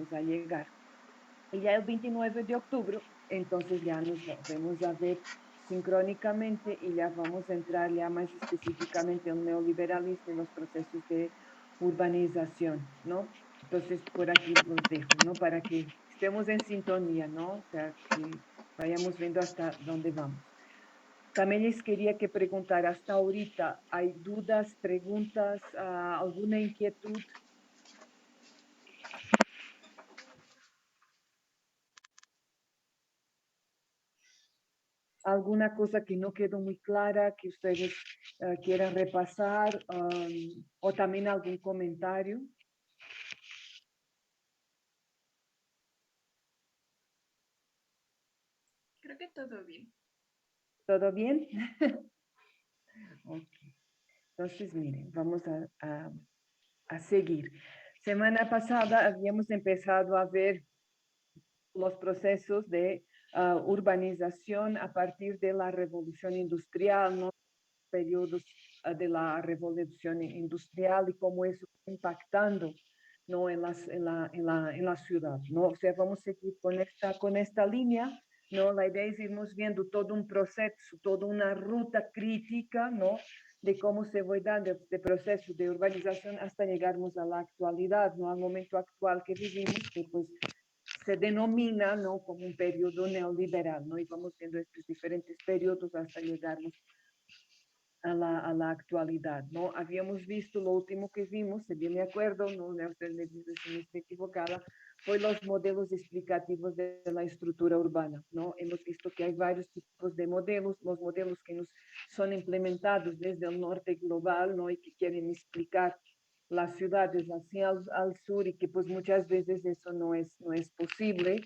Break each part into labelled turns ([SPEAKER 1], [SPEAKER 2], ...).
[SPEAKER 1] vamos a llegar. Y ya el 29 de octubre, entonces ya nos vamos a ver sincrónicamente y ya vamos a entrar ya más específicamente en el neoliberalismo y los procesos de urbanización, ¿no? Entonces, por aquí los dejo, ¿no? Para que estemos en sintonía, ¿no? O sea, que vayamos viendo hasta dónde vamos. También les quería que preguntar, hasta ahorita, ¿hay dudas, preguntas, alguna inquietud? ¿Alguna cosa que no quedó muy clara que ustedes quieran repasar o también algún comentario?
[SPEAKER 2] Creo que todo bien.
[SPEAKER 1] ¿Todo bien? Ok. Entonces, miren, vamos a seguir. Semana pasada habíamos empezado a ver los procesos de urbanización a partir de la revolución industrial, ¿no? Periodos de la revolución industrial y cómo eso está impactando, ¿no? En la ciudad, ¿no? O sea, vamos a seguir con esta línea, ¿no? La idea es irnos viendo todo un proceso, toda una ruta crítica, ¿no? De cómo se va dando este proceso de urbanización hasta llegarnos a la actualidad, ¿no? Al momento actual que vivimos, que pues se denomina, ¿no? Como un periodo neoliberal, ¿no? Y vamos viendo estos diferentes periodos hasta llegarnos a la actualidad, ¿no? Habíamos visto, lo último que vimos, si bien me acuerdo, ¿no? Usted me dice si me estoy equivocada, fue los modelos explicativos de la estructura urbana, ¿no? Hemos visto que hay varios tipos de modelos, los modelos que nos son implementados desde el norte global, ¿no? Y que quieren explicar las ciudades hacia al sur y que pues muchas veces eso no es posible.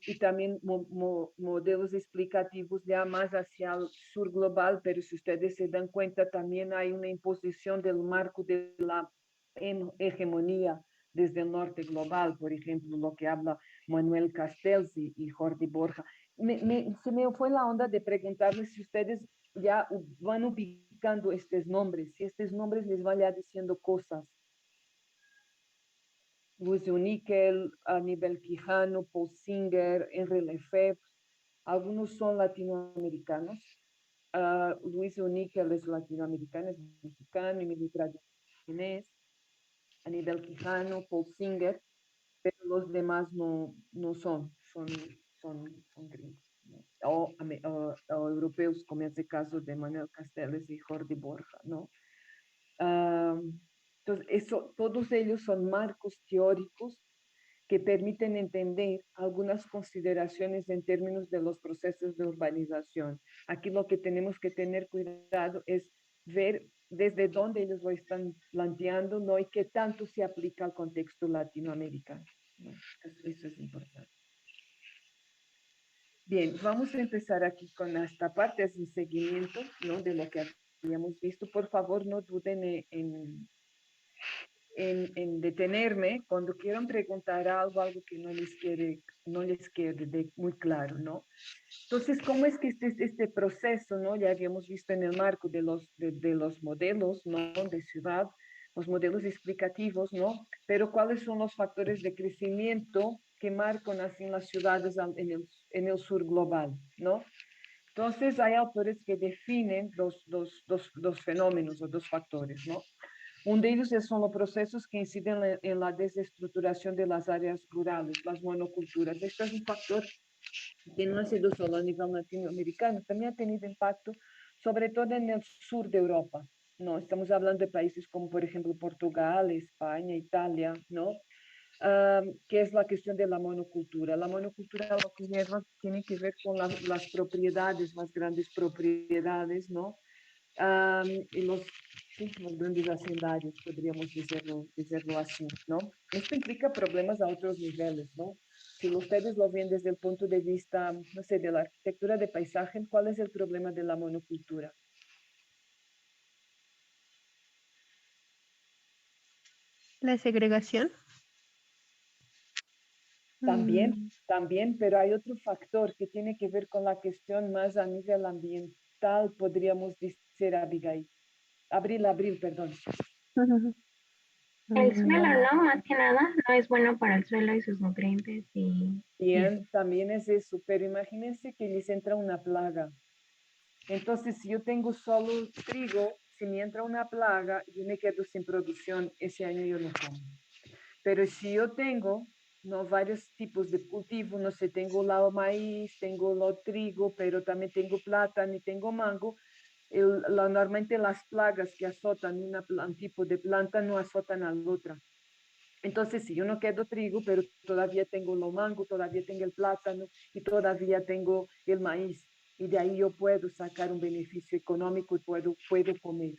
[SPEAKER 1] Y también modelos explicativos ya más hacia el sur global, pero si ustedes se dan cuenta, también hay una imposición del marco de la hegemonía desde el norte global, por ejemplo, lo que habla Manuel Castells y Jordi Borja. Se me fue la onda de preguntarles si ustedes ya van ubicando estos nombres, si estos nombres les van ya diciendo cosas. Luis Uníquel, Aníbal Quijano, Paul Singer, Henri Lefebvre, algunos son latinoamericanos. Luis Uníquel es latinoamericano, es mexicano, Emilio Tradiciones, Aníbal Quijano, Paul Singer, pero los demás no son gringos, ¿no? O europeos, como es el caso de Manuel Castells y Jordi Borja, ¿no? Entonces, todos ellos son marcos teóricos que permiten entender algunas consideraciones en términos de los procesos de urbanización. Aquí lo que tenemos que tener cuidado es ver desde dónde ellos lo están planteando, ¿no? Y qué tanto se aplica al contexto latinoamericano, ¿no? Eso es importante. Bien, vamos a empezar aquí con esta parte, es un seguimiento, ¿no? De lo que habíamos visto. Por favor, no duden en detenerme cuando quieran preguntar algo, algo que no les quede muy claro, ¿no? Entonces, ¿cómo es que este proceso, ¿no? Ya habíamos visto en el marco de los modelos, ¿no? De ciudad, los modelos explicativos, ¿no? Pero ¿cuáles son los factores de crecimiento que marcan así las ciudades en el sur global, ¿no? Entonces, hay autores que definen dos fenómenos o dos factores, ¿no? Uno de ellos son los procesos que inciden en la desestructuración de las áreas rurales, las monoculturas. Este es un factor que no ha sido solo a nivel latinoamericano, también ha tenido impacto sobre todo en el sur de Europa. No, estamos hablando de países como por ejemplo Portugal, España, Italia, ¿no? Que es la cuestión de la monocultura. La monocultura lo que lleva tiene que ver con las propiedades, las grandes propiedades, ¿no? Y los grandes hacendarios, podríamos decirlo así, ¿no? Esto implica problemas a otros niveles, ¿no? Si ustedes lo ven desde el punto de vista, no sé, de la arquitectura de paisaje, ¿cuál es el problema de la monocultura?
[SPEAKER 3] La segregación.
[SPEAKER 1] También,
[SPEAKER 3] Mm,
[SPEAKER 1] también, pero hay otro factor que tiene que ver con la cuestión más a nivel ambiental, podríamos decir, Abigail. Abril, perdón.
[SPEAKER 4] El suelo, ¿no? Más que nada, no es bueno para el suelo y sus nutrientes y eso.
[SPEAKER 1] Bien, también es eso, pero imagínense que les entra una plaga. Entonces, si yo tengo solo trigo, si me entra una plaga, yo me quedo sin producción, ese año yo no como. Pero si yo tengo, ¿no? Varios tipos de cultivo, no sé, tengo la maíz, tengo lo trigo, pero también tengo plátano y tengo mango, normalmente las plagas que azotan un tipo de planta no azotan a la otra. Entonces, si yo no quedo trigo, pero todavía tengo lo mango, todavía tengo el plátano y todavía tengo el maíz. Y de ahí yo puedo sacar un beneficio económico y puedo comer.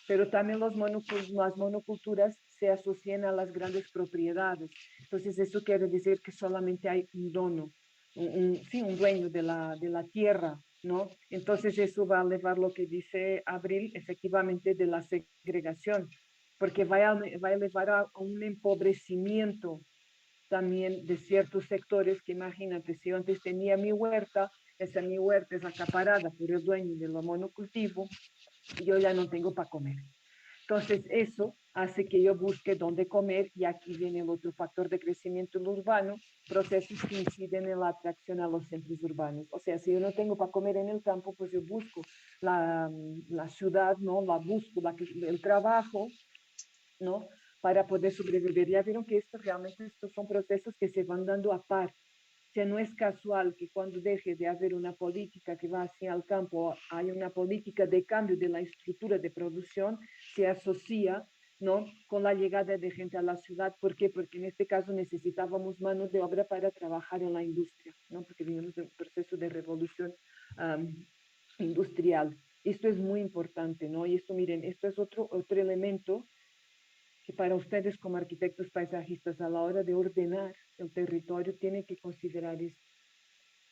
[SPEAKER 1] Pero también las monoculturas se asocian a las grandes propiedades. Entonces, eso quiere decir que solamente hay un dono, sí, un dueño de la tierra, ¿no? Entonces, eso va a llevar lo que dice Abril, efectivamente, de la segregación porque va a llevar a un empobrecimiento también de ciertos sectores que imagínate, si yo antes tenía mi huerta, esa mi huerta es acaparada por el dueño del monocultivo y yo ya no tengo para comer. Entonces eso hace que yo busque dónde comer y aquí viene el otro factor de crecimiento urbano, procesos que inciden en la atracción a los centros urbanos. O sea, si yo no tengo para comer en el campo, pues yo busco la ciudad, ¿no? La busco, el trabajo, ¿no? Para poder sobrevivir. Ya vieron que realmente estos son procesos que se van dando a par. O sea, no es casual que cuando deje de haber una política que va hacia el campo, hay una política de cambio de la estructura de producción, se asocia, ¿no? Con la llegada de gente a la ciudad. ¿Por qué? Porque en este caso necesitábamos mano de obra para trabajar en la industria, ¿no? Porque vivimos en un proceso de revolución industrial. Esto es muy importante, ¿no? Y esto, miren, esto es otro elemento que para ustedes como arquitectos paisajistas a la hora de ordenar el territorio tienen que considerar esto.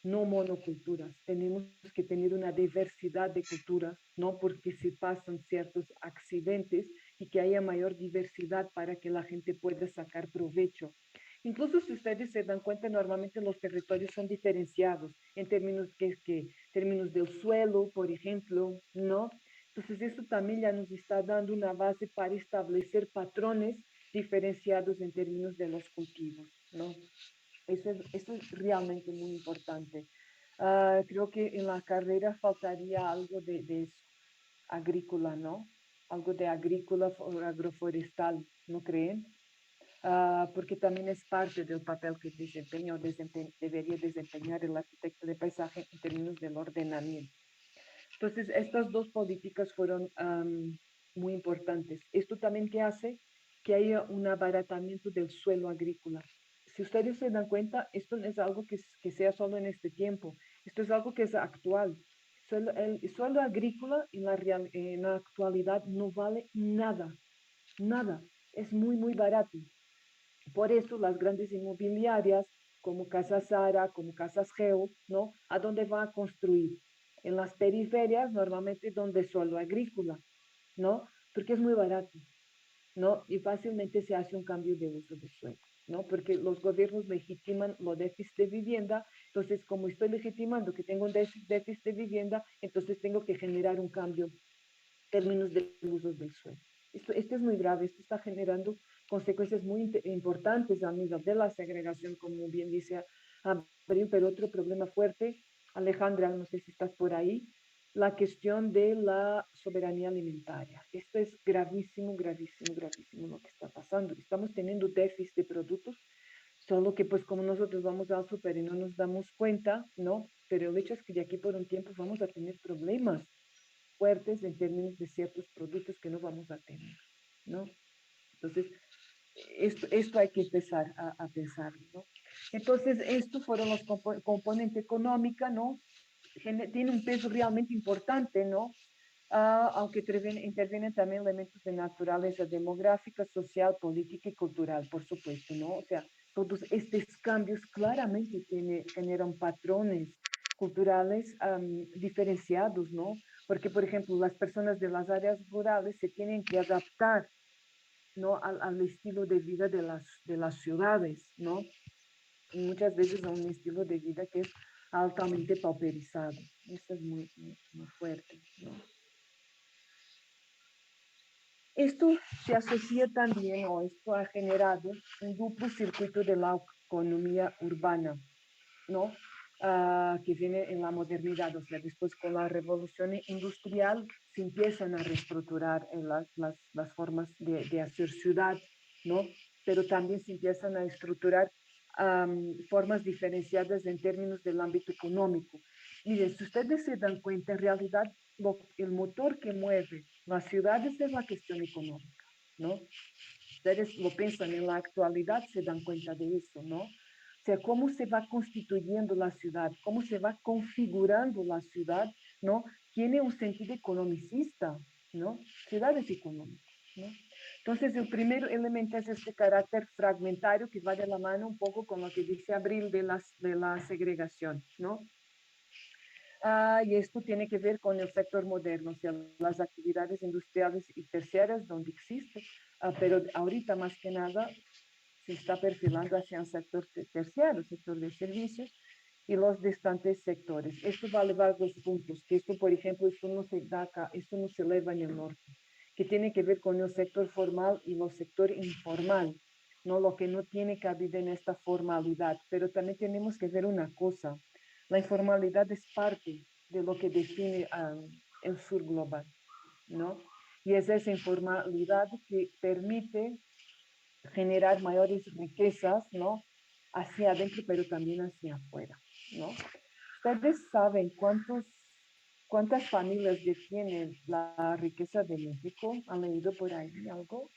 [SPEAKER 1] No monoculturas, tenemos que tener una diversidad de culturas, no porque se pasan ciertos accidentes y que haya mayor diversidad para que la gente pueda sacar provecho. Incluso si ustedes se dan cuenta, normalmente los territorios son diferenciados en términos términos del suelo, por ejemplo, ¿no? Entonces eso también ya nos está dando una base para establecer patrones diferenciados en términos de los cultivos, ¿no? Eso es realmente muy importante. Creo que en la carrera faltaría algo de eso, agrícola, ¿no? Algo de agrícola o agroforestal, ¿no creen? Porque también es parte del papel que debería desempeñar el arquitecto de paisaje en términos del ordenamiento. Entonces, estas dos políticas fueron muy importantes. Esto también que hace que haya un abaratamiento del suelo agrícola. Si ustedes se dan cuenta, esto no es algo que sea solo en este tiempo, esto es algo que es actual. El suelo agrícola en la actualidad no vale nada, nada, es muy, muy barato. Por eso las grandes inmobiliarias como Casa Sara, como Casas Geo, ¿no? ¿A dónde van a construir? En las periferias, normalmente donde es suelo agrícola, ¿no? Porque es muy barato, ¿no? Y fácilmente se hace un cambio de uso de suelo, ¿no? Porque los gobiernos legitiman los déficits de vivienda, entonces como estoy legitimando que tengo un déficit de vivienda, entonces tengo que generar un cambio en términos de usos del suelo. Esto es muy grave, esto está generando consecuencias muy importantes a nivel de la segregación, como bien dice Abril, pero otro problema fuerte, Alejandra, no sé si estás por ahí, la cuestión de la soberanía alimentaria. Esto es gravísimo, gravísimo, gravísimo lo que está pasando. Estamos teniendo déficit de productos, solo que pues como nosotros vamos al súper y no nos damos cuenta, ¿no? Pero el hecho es que de aquí por un tiempo vamos a tener problemas fuertes en términos de ciertos productos que no vamos a tener, ¿no? Entonces, esto hay que empezar a pensarlo, ¿no? Entonces, estos fueron los componentes económicos, ¿no? Tiene un peso realmente importante, ¿no? Aunque intervienen también elementos de naturaleza demográfica, social, política y cultural, por supuesto, ¿no? O sea, todos estos cambios claramente generan patrones culturales diferenciados, ¿no? Porque, por ejemplo, las personas de las áreas rurales se tienen que adaptar, ¿no? Al estilo de vida de las ciudades, ¿no? Y muchas veces a un estilo de vida que es altamente pauperizado. Eso es muy, muy, muy fuerte, ¿no? Esto se asocia también, o esto ha generado un duplo circuito de la economía urbana, ¿no? Que viene en la modernidad, o sea, después con la revolución industrial se empiezan a reestructurar en las formas de hacer ciudad, ¿no? Pero también se empiezan a estructurar formas diferenciadas en términos del ámbito económico. Miren, si ustedes se dan cuenta, en realidad el motor que mueve las ciudades es la cuestión económica, ¿no? Ustedes lo piensan en la actualidad, se dan cuenta de eso, ¿no? O sea, cómo se va constituyendo la ciudad, cómo se va configurando la ciudad, ¿no? Tiene un sentido economicista, ¿no? Ciudades económicas, ¿no? Entonces, el primer elemento es este carácter fragmentario que va de la mano un poco con lo que dice Abril de la segregación, ¿no? Y esto tiene que ver con el sector moderno, o sea, las actividades industriales y terciarias donde existe, pero ahorita más que nada se está perfilando hacia el sector terciario, el sector de servicios y los distantes sectores. Esto va a llevar dos puntos, que esto, por ejemplo, esto no se da acá, esto no se eleva en el norte, que tiene que ver con el sector formal y el sector informal, no lo que no tiene cabida en esta formalidad, pero también tenemos que ver una cosa, la informalidad es parte de lo que define el sur global, ¿no? Y es esa informalidad que permite generar mayores riquezas, ¿no? Hacia adentro, pero también hacia afuera, ¿no? Ustedes saben cuántas familias detienen la riqueza de México. ¿Han leído por ahí algo?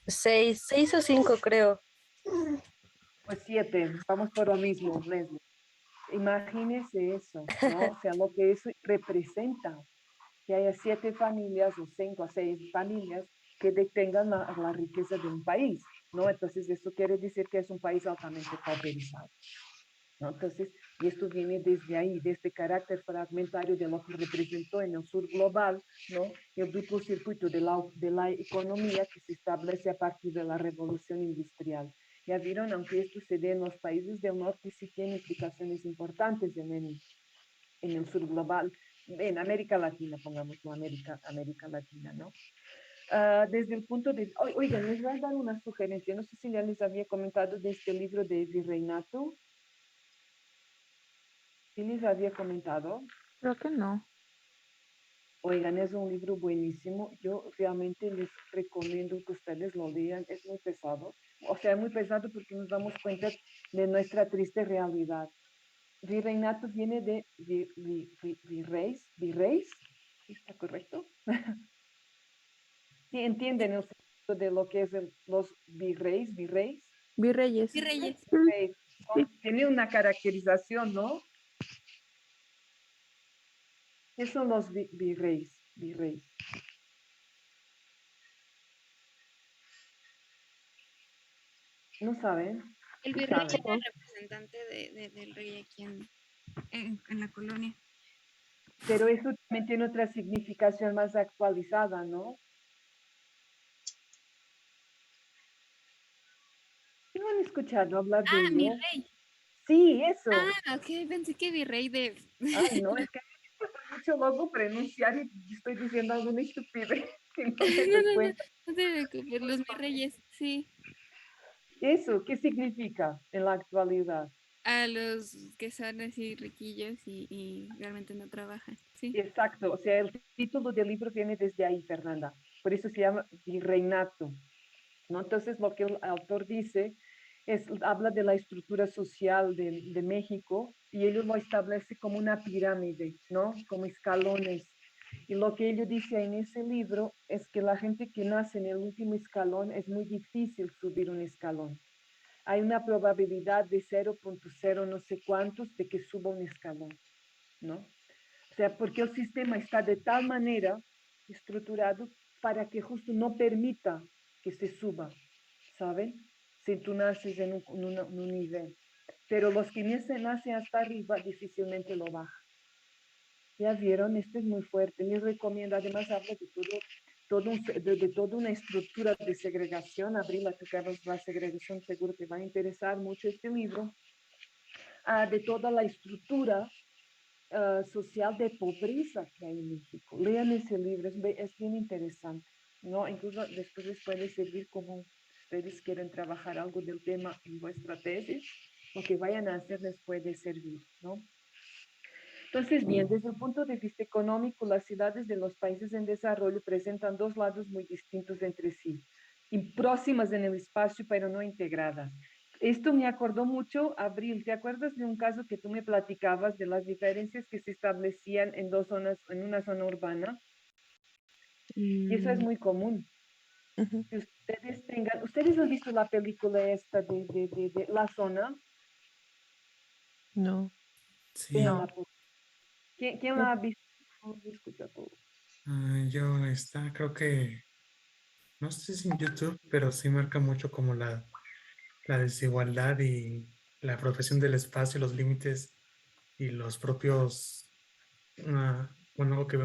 [SPEAKER 5] Seis o cinco, creo.
[SPEAKER 1] Pues 7, vamos por lo mismo, Leslie. Imagínense eso, ¿no? O sea, lo que eso representa, que haya 7 familias o 5 a 6 familias que detengan la riqueza de un país, ¿no? Entonces, eso quiere decir que es un país altamente pauperizado, ¿no? Entonces, y esto viene desde ahí, de este carácter fragmentario de lo que representó en el sur global, ¿no? El duplo circuito de la economía que se establece a partir de la revolución industrial. Ya vieron, aunque esto se dé en los países del norte, sí tiene implicaciones importantes en el sur global, en América Latina, pongámoslo, América Latina, ¿no? Desde el punto de... Oigan, les voy a dar una sugerencia. No sé si ya les había comentado de este libro de Virreinato. ¿Sí les había comentado?
[SPEAKER 3] Creo que no.
[SPEAKER 1] Oigan, es un libro buenísimo. Yo realmente les recomiendo que ustedes lo lean. Es muy pesado. O sea, muy pesado porque nos damos cuenta de nuestra triste realidad. Virreinato viene de virreis, ¿está correcto? Sí, entienden el sentido de lo que es los virreis.
[SPEAKER 3] Virreyes.
[SPEAKER 2] Virreyes.
[SPEAKER 1] Virreis.
[SPEAKER 3] Sí.
[SPEAKER 1] Tiene una caracterización, ¿no? ¿Qué son los virreis? ¿No saben?
[SPEAKER 2] El
[SPEAKER 1] Sí
[SPEAKER 2] virrey
[SPEAKER 1] saben.
[SPEAKER 2] era el representante del rey aquí en la colonia.
[SPEAKER 1] Pero eso también tiene otra significación más actualizada, ¿no? ¿No han escuchado hablar de
[SPEAKER 2] Ah, mi
[SPEAKER 1] ello?
[SPEAKER 2] rey.
[SPEAKER 1] Sí, eso.
[SPEAKER 2] Ah, ok, pensé que virrey de...
[SPEAKER 1] Ay, no, es que me cuesta mucho luego pronunciar y estoy diciendo alguna estupidez que no me
[SPEAKER 2] No,
[SPEAKER 1] doy
[SPEAKER 2] no, no,
[SPEAKER 1] cuenta.
[SPEAKER 2] no te preocupes, los virreyes, sí.
[SPEAKER 1] Eso, ¿qué significa en la actualidad?
[SPEAKER 2] A los que son así riquillos y realmente no trabajan, sí.
[SPEAKER 1] Exacto, o sea, el título del libro viene desde ahí, Fernanda. Por eso se llama Virreinato, ¿no? Entonces, lo que el autor dice es, habla de la estructura social de México y ellos lo establece como una pirámide, ¿no? Como escalones. Y lo que ellos dice en ese libro es que la gente que nace en el último escalón es muy difícil subir un escalón. Hay una probabilidad de 0.0 no sé cuántos de que suba un escalón, ¿no? O sea, porque el sistema está de tal manera estructurado para que justo no permita que se suba, ¿saben? Si tú naces en un nivel. Pero los que nacen hasta arriba difícilmente lo bajan. Ya vieron, esto es muy fuerte. Les recomiendo, además habla de de toda una estructura de segregación. Abril, a tu la segregación, seguro te va a interesar mucho este libro. De toda la estructura social de pobreza que hay en México. Lean ese libro, es bien interesante, ¿no? Incluso después les puede servir como ustedes quieren trabajar algo del tema en vuestra tesis, lo que vayan a hacer les puede servir, ¿no? Entonces, bien, desde el punto de vista económico, las ciudades de los países en desarrollo presentan dos lados muy distintos entre sí, y próximas en el espacio, pero no integradas. Esto me acordó mucho, Abril, ¿te acuerdas de un caso que tú me platicabas de las diferencias que se establecían en dos zonas, en una zona urbana? Y eso es muy común.
[SPEAKER 3] Ujú.
[SPEAKER 1] Que ustedes tengan, ¿ustedes han visto la película esta de La Zona?
[SPEAKER 3] No.
[SPEAKER 6] Sí,
[SPEAKER 1] Véanla,
[SPEAKER 3] No.
[SPEAKER 1] ¿quién la ha visto? Oh, se escucha todo.
[SPEAKER 6] yo está, creo que, no sé si en YouTube, pero sí marca mucho como la desigualdad y la apropiación del espacio, los límites y los propios, bueno, algo que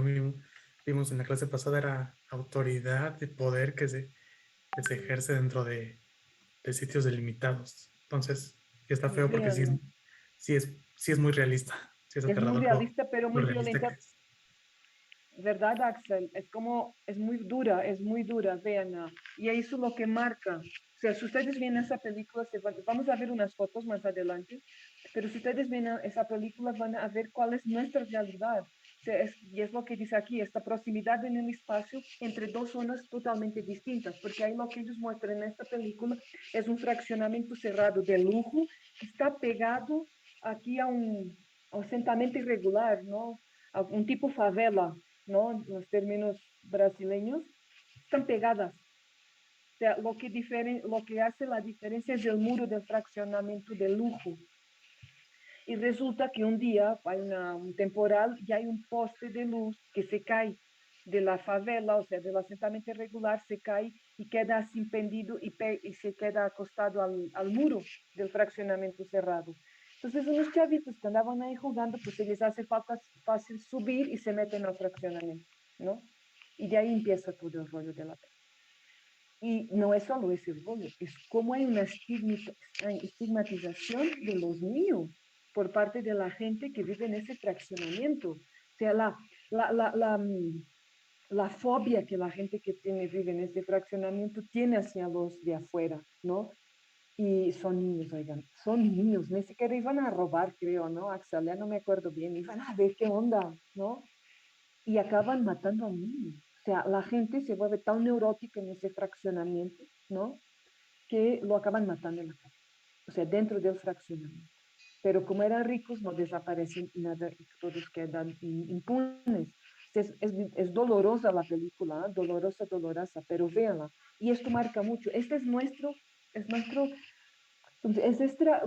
[SPEAKER 6] vimos en la clase pasada era autoridad y poder que se ejerce dentro de sitios delimitados. Entonces, sí está feo porque
[SPEAKER 1] Véanla.
[SPEAKER 6] sí es muy realista, sí es
[SPEAKER 1] Es muy
[SPEAKER 6] aterrador
[SPEAKER 1] realista, pero
[SPEAKER 6] lo
[SPEAKER 1] muy
[SPEAKER 6] realista que
[SPEAKER 1] violenta,
[SPEAKER 6] es.
[SPEAKER 1] ¿verdad, Axel? Es como, es muy dura, vean. Y eso es lo que marca. O sea, si ustedes ven esa película, vamos a ver unas fotos más adelante, pero si ustedes ven esa película, van a ver cuál es nuestra realidad. O sea, y es lo que dice aquí, esta proximidad en el espacio entre dos zonas totalmente distintas, porque ahí lo que ellos muestran en esta película es un fraccionamiento cerrado de lujo que está pegado aquí a un asentamiento irregular, ¿no? A un tipo favela, ¿no? Los términos brasileños, están pegadas. O sea, lo que hace la diferencia es el muro del fraccionamiento de lujo. Y resulta que un día hay un temporal y hay un poste de luz que se cae de la favela, o sea, del asentamiento irregular, se cae y queda así pendido y se queda acostado al muro del fraccionamiento cerrado. Entonces, unos chavitos que andaban ahí jugando, pues se les hace fácil subir y se meten al fraccionamiento, ¿no? Y de ahí empieza todo el rollo de la película. Y no es solo ese rollo, es como hay una estigmatización de los niños por parte de la gente que vive en ese fraccionamiento. O sea, la fobia que la gente que vive en ese fraccionamiento tiene hacia los de afuera, ¿no? Y son niños, oigan, son niños, ni siquiera iban a robar, creo, ¿no? Axel, ya no me acuerdo bien, iban a ver qué onda, ¿no? Y acaban matando a un niño. O sea, la gente se vuelve tan neurótica en ese fraccionamiento, ¿no? Que lo acaban matando en la calle. O sea, dentro del fraccionamiento. Pero como eran ricos, no desaparecen nada y todos quedan impunes. Es dolorosa la película, ¿eh? Dolorosa, dolorosa, pero véanla. Y esto marca mucho. Este es nuestro,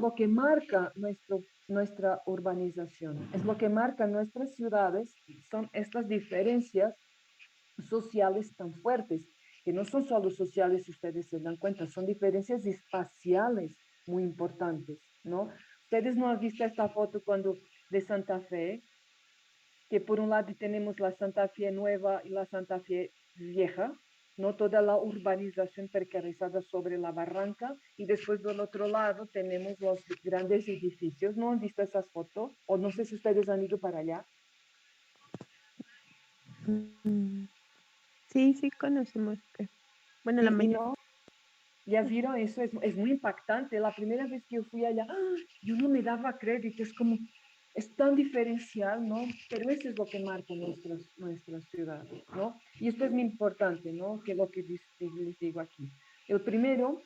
[SPEAKER 1] lo que marca nuestra urbanización, es lo que marca nuestras ciudades, son estas diferencias sociales tan fuertes, que no son solo sociales, si ustedes se dan cuenta, son diferencias espaciales muy importantes, ¿no? Ustedes no han visto esta foto de Santa Fe, que por un lado tenemos la Santa Fe nueva y la Santa Fe vieja, ¿no? Toda la urbanización precarizada sobre la barranca, y después del otro lado tenemos los grandes edificios. ¿No han visto esas fotos? O no sé si ustedes han ido para allá.
[SPEAKER 3] Mm, Sí, sí conocemos. Bueno, la
[SPEAKER 1] Y
[SPEAKER 3] mayoría.
[SPEAKER 1] no, ya vieron, eso es muy impactante. La primera vez que yo fui allá, yo no me daba crédito, es como, es tan diferencial, ¿no? Pero eso es lo que marca nuestras ciudades, ¿no? Y esto es muy importante, ¿no? Que lo que les digo aquí. El primero,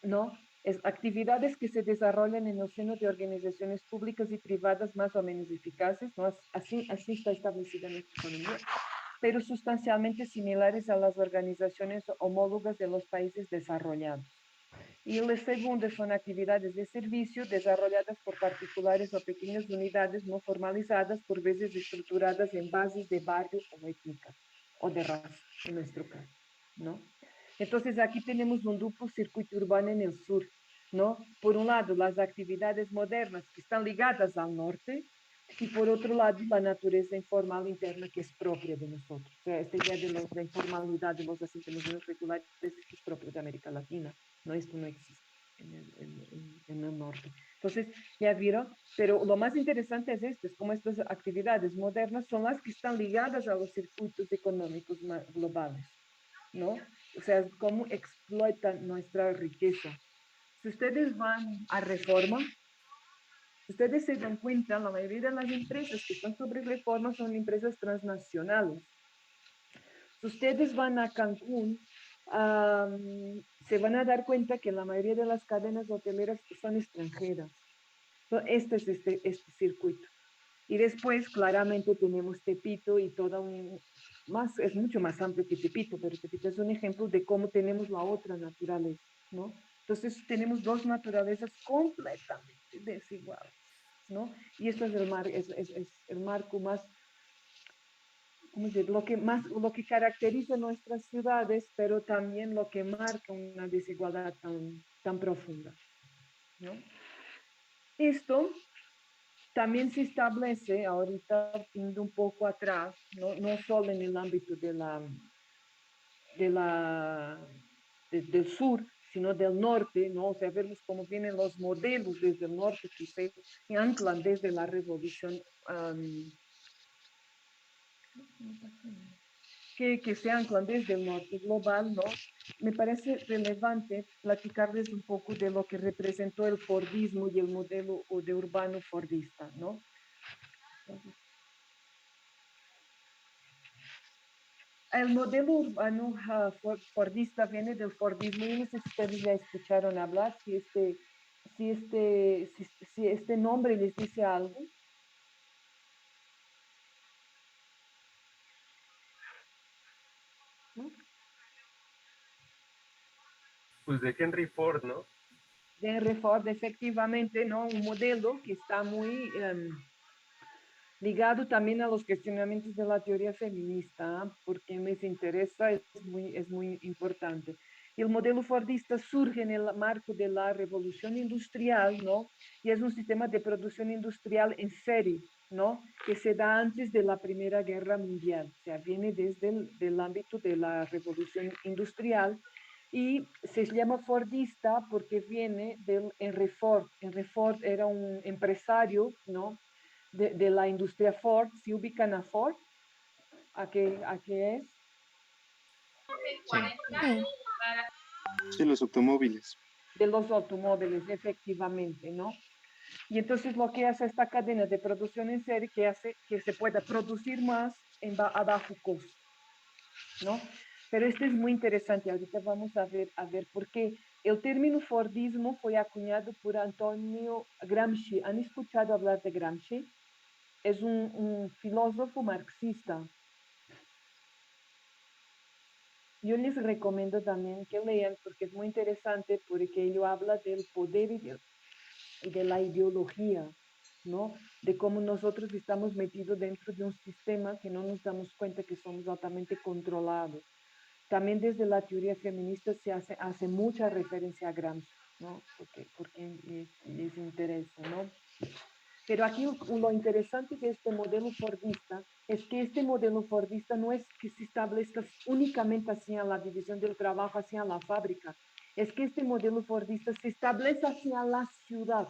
[SPEAKER 1] ¿no? Es actividades que se desarrollan en el seno de organizaciones públicas y privadas más o menos eficaces, ¿no? Así está establecida nuestra economía, pero sustancialmente similares a las organizaciones homólogas de los países desarrollados. Y el segundo son actividades de servicio desarrolladas por particulares o pequeñas unidades no formalizadas, por veces estructuradas en bases de barrio o étnicas, o de raza, en nuestro caso, ¿no? Entonces aquí tenemos un duplo circuito urbano en el sur, ¿no? Por un lado, las actividades modernas que están ligadas al norte, y por otro lado, la naturaleza informal interna que es propia de nosotros. O sea, esta idea de la informalidad de los asentamientos regulares es propia de América Latina, ¿no? Esto no existe en el norte. Entonces, ¿Ya vieron? Pero lo más interesante es esto, es como estas actividades modernas son las que están ligadas a los circuitos económicos globales, ¿no? O sea, cómo explotan nuestra riqueza. Si ustedes van a Reforma, ustedes se dan cuenta, la mayoría de las empresas que están sobre Reforma son empresas transnacionales. Si ustedes van a Cancún, se van a dar cuenta que la mayoría de las cadenas hoteleras son extranjeras. Este es este circuito. Y después, claramente, tenemos Tepito y toda más, es mucho más amplio que Tepito, pero Tepito es un ejemplo de cómo tenemos la otra naturaleza, ¿no? Entonces, tenemos dos naturalezas completamente desiguales, ¿no? Y esto es es el marco más, ¿cómo decir? Lo que caracteriza nuestras ciudades, pero también lo que marca una desigualdad tan profunda, ¿no? Esto también se establece, ahorita yendo un poco atrás, no solo en el ámbito del sur, sino del norte, ¿no? O sea, vemos cómo vienen los modelos desde el norte que se anclan desde la revolución, que se anclan desde el norte global, ¿no? Me parece relevante platicarles un poco de lo que representó el Fordismo y el modelo de urbano fordista, ¿no? El modelo urbano fordista viene del Fordismo. Yo no sé si ustedes ya escucharon hablar, si este nombre les dice algo. ¿No?
[SPEAKER 7] Pues de Henry Ford, ¿no?
[SPEAKER 1] De Henry Ford, efectivamente, ¿no? Un modelo que está muy ligado también a los cuestionamientos de la teoría feminista, porque les interesa, es muy importante. El modelo fordista surge en el marco de la revolución industrial, ¿no? Y es un sistema de producción industrial en serie, ¿no? Que se da antes de la Primera Guerra Mundial, o sea, viene desde el ámbito de la revolución industrial y se llama fordista porque viene del Henry Ford. Henry Ford era un empresario, ¿no? De la industria Ford. ¿Se ubican a Ford? A qué es?
[SPEAKER 8] Sí,
[SPEAKER 3] Sí.
[SPEAKER 8] sí, los automóviles.
[SPEAKER 1] De los automóviles, efectivamente, ¿no? Y entonces lo que hace esta cadena de producción en serie que hace que se pueda producir más a bajo costo, ¿no? Pero esto es muy interesante, ahorita vamos a ver por qué. El término Fordismo fue acuñado por Antonio Gramsci. ¿Han escuchado hablar de Gramsci? Es un filósofo marxista. Yo les recomiendo también que lean porque es muy interesante porque él habla del poder y de la ideología, ¿no? De cómo nosotros estamos metidos dentro de un sistema que no nos damos cuenta que somos altamente controlados. También desde la teoría feminista se hace mucha referencia a Gramsci, ¿no? Porque les interesa, ¿no? Pero aquí lo interesante de este modelo fordista es que este modelo fordista no es que se establezca únicamente hacia la división del trabajo, hacia la fábrica, es que este modelo fordista se establece hacia la ciudad,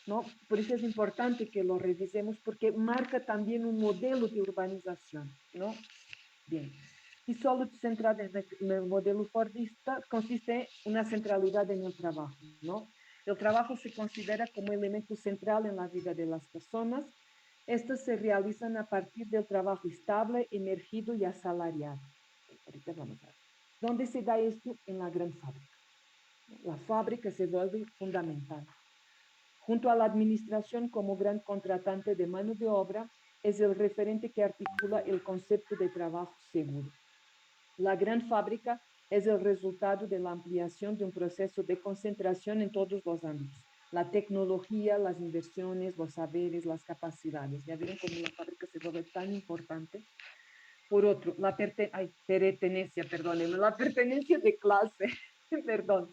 [SPEAKER 1] ¿no? Por eso es importante que lo revisemos porque marca también un modelo de urbanización, ¿no? Bien. Y solo centrada en el modelo fordista consiste en una centralidad en el trabajo, ¿no? El trabajo se considera como elemento central en la vida de las personas. Estos se realizan a partir del trabajo estable, emergido y asalariado. Ahorita vamos a ver. ¿Dónde se da esto? En la gran fábrica. La fábrica se vuelve fundamental. Junto a la administración como gran contratante de mano de obra, es el referente que articula el concepto de trabajo seguro. La gran fábrica es el resultado de la ampliación de un proceso de concentración en todos los ámbitos. La tecnología, las inversiones, los saberes, las capacidades. ¿Ya vieron cómo la fábrica se vuelve tan importante? Por otro, la pertenencia de clase, perdón.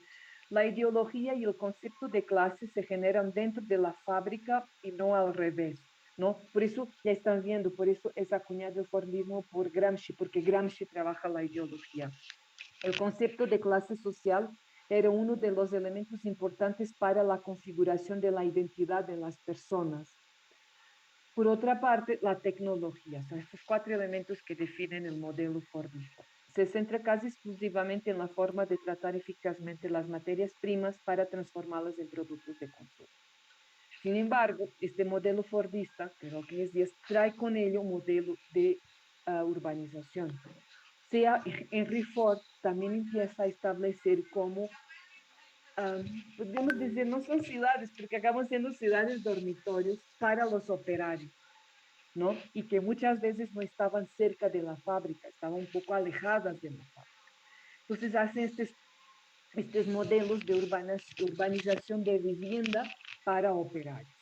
[SPEAKER 1] La ideología y el concepto de clase se generan dentro de la fábrica y no al revés, ¿no? Por eso ya están viendo, por eso es acuñado el Fordismo por Gramsci, porque Gramsci trabaja la ideología. El concepto de clase social era uno de los elementos importantes para la configuración de la identidad de las personas. Por otra parte, la tecnología, son estos 4 elementos que definen el modelo fordista. Se centra casi exclusivamente en la forma de tratar eficazmente las materias primas para transformarlas en productos de consumo. Sin embargo, este modelo fordista, de lo que es 10, trae con ello un modelo de urbanización. Sea Henry Ford también empieza a establecer como, podríamos decir, no son ciudades, porque acaban siendo ciudades dormitorios para los operarios, ¿no? Y que muchas veces no estaban cerca de la fábrica, estaban un poco alejadas de la fábrica. Entonces hacen estos modelos de urbanización de vivienda para operarios.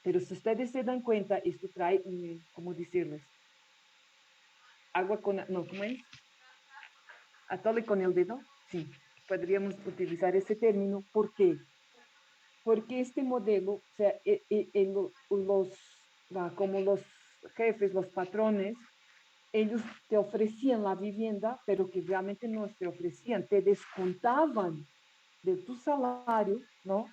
[SPEAKER 1] Pero si ustedes se dan cuenta, esto trae, ¿cómo decirles? Agua con, no, ¿cómo es? Atole con el dedo, sí, podríamos utilizar ese término. ¿Por qué? Porque este modelo, o sea, como los jefes, los patrones, ellos te ofrecían la vivienda, pero que realmente no te ofrecían, te descontaban de tu salario, ¿no?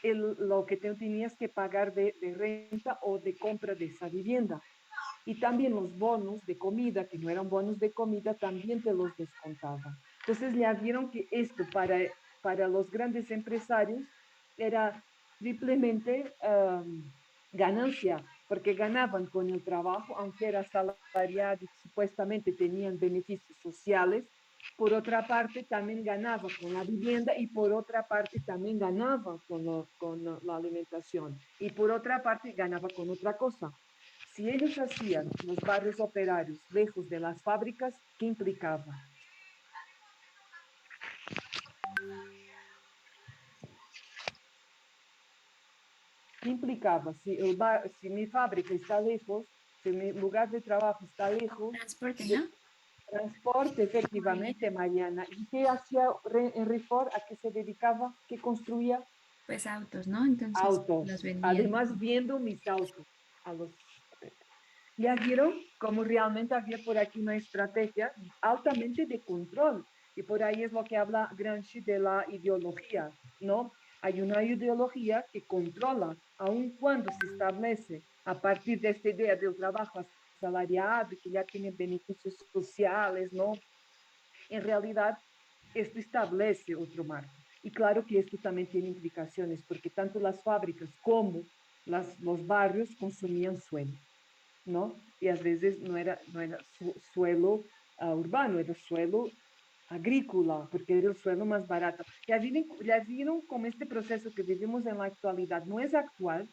[SPEAKER 1] Lo que te tenías que pagar de renta o de compra de esa vivienda. Y también los bonos de comida, que no eran bonos de comida, también te los descontaban. Entonces ya vieron que esto para los grandes empresarios era triplemente ganancia, porque ganaban con el trabajo, aunque era salariado y supuestamente tenían beneficios sociales. Por otra parte, también ganaba con la vivienda y por otra parte también ganaba con la alimentación. Y por otra parte ganaba con otra cosa. Si ellos hacían los barrios operarios lejos de las fábricas, ¿qué implicaba? ¿Qué implicaba? Si mi fábrica está lejos, si mi lugar de trabajo está lejos,
[SPEAKER 9] Transporte, ¿no?
[SPEAKER 1] transporte, efectivamente, Mariana. ¿Y qué hacía Henry Ford? ¿A qué se dedicaba? ¿Qué construía?
[SPEAKER 9] Pues autos, ¿no? Entonces
[SPEAKER 1] Autos.
[SPEAKER 9] los vendían.
[SPEAKER 1] Además, viendo mis autos. Ya vieron cómo realmente había por aquí una estrategia altamente de control. Y por ahí es lo que habla Gramsci de la ideología, ¿no? Hay una ideología que controla, aun cuando se establece a partir de esta idea del trabajo asalariado, que ya tiene beneficios sociales, ¿no? En realidad, esto establece otro marco. Y claro que esto también tiene implicaciones, porque tanto las fábricas como los barrios consumían suelo, ¿no? Y a veces no era suelo urbano, era suelo agrícola, porque era el suelo más barato. Ya vieron como este proceso que vivimos en la actualidad no es actual,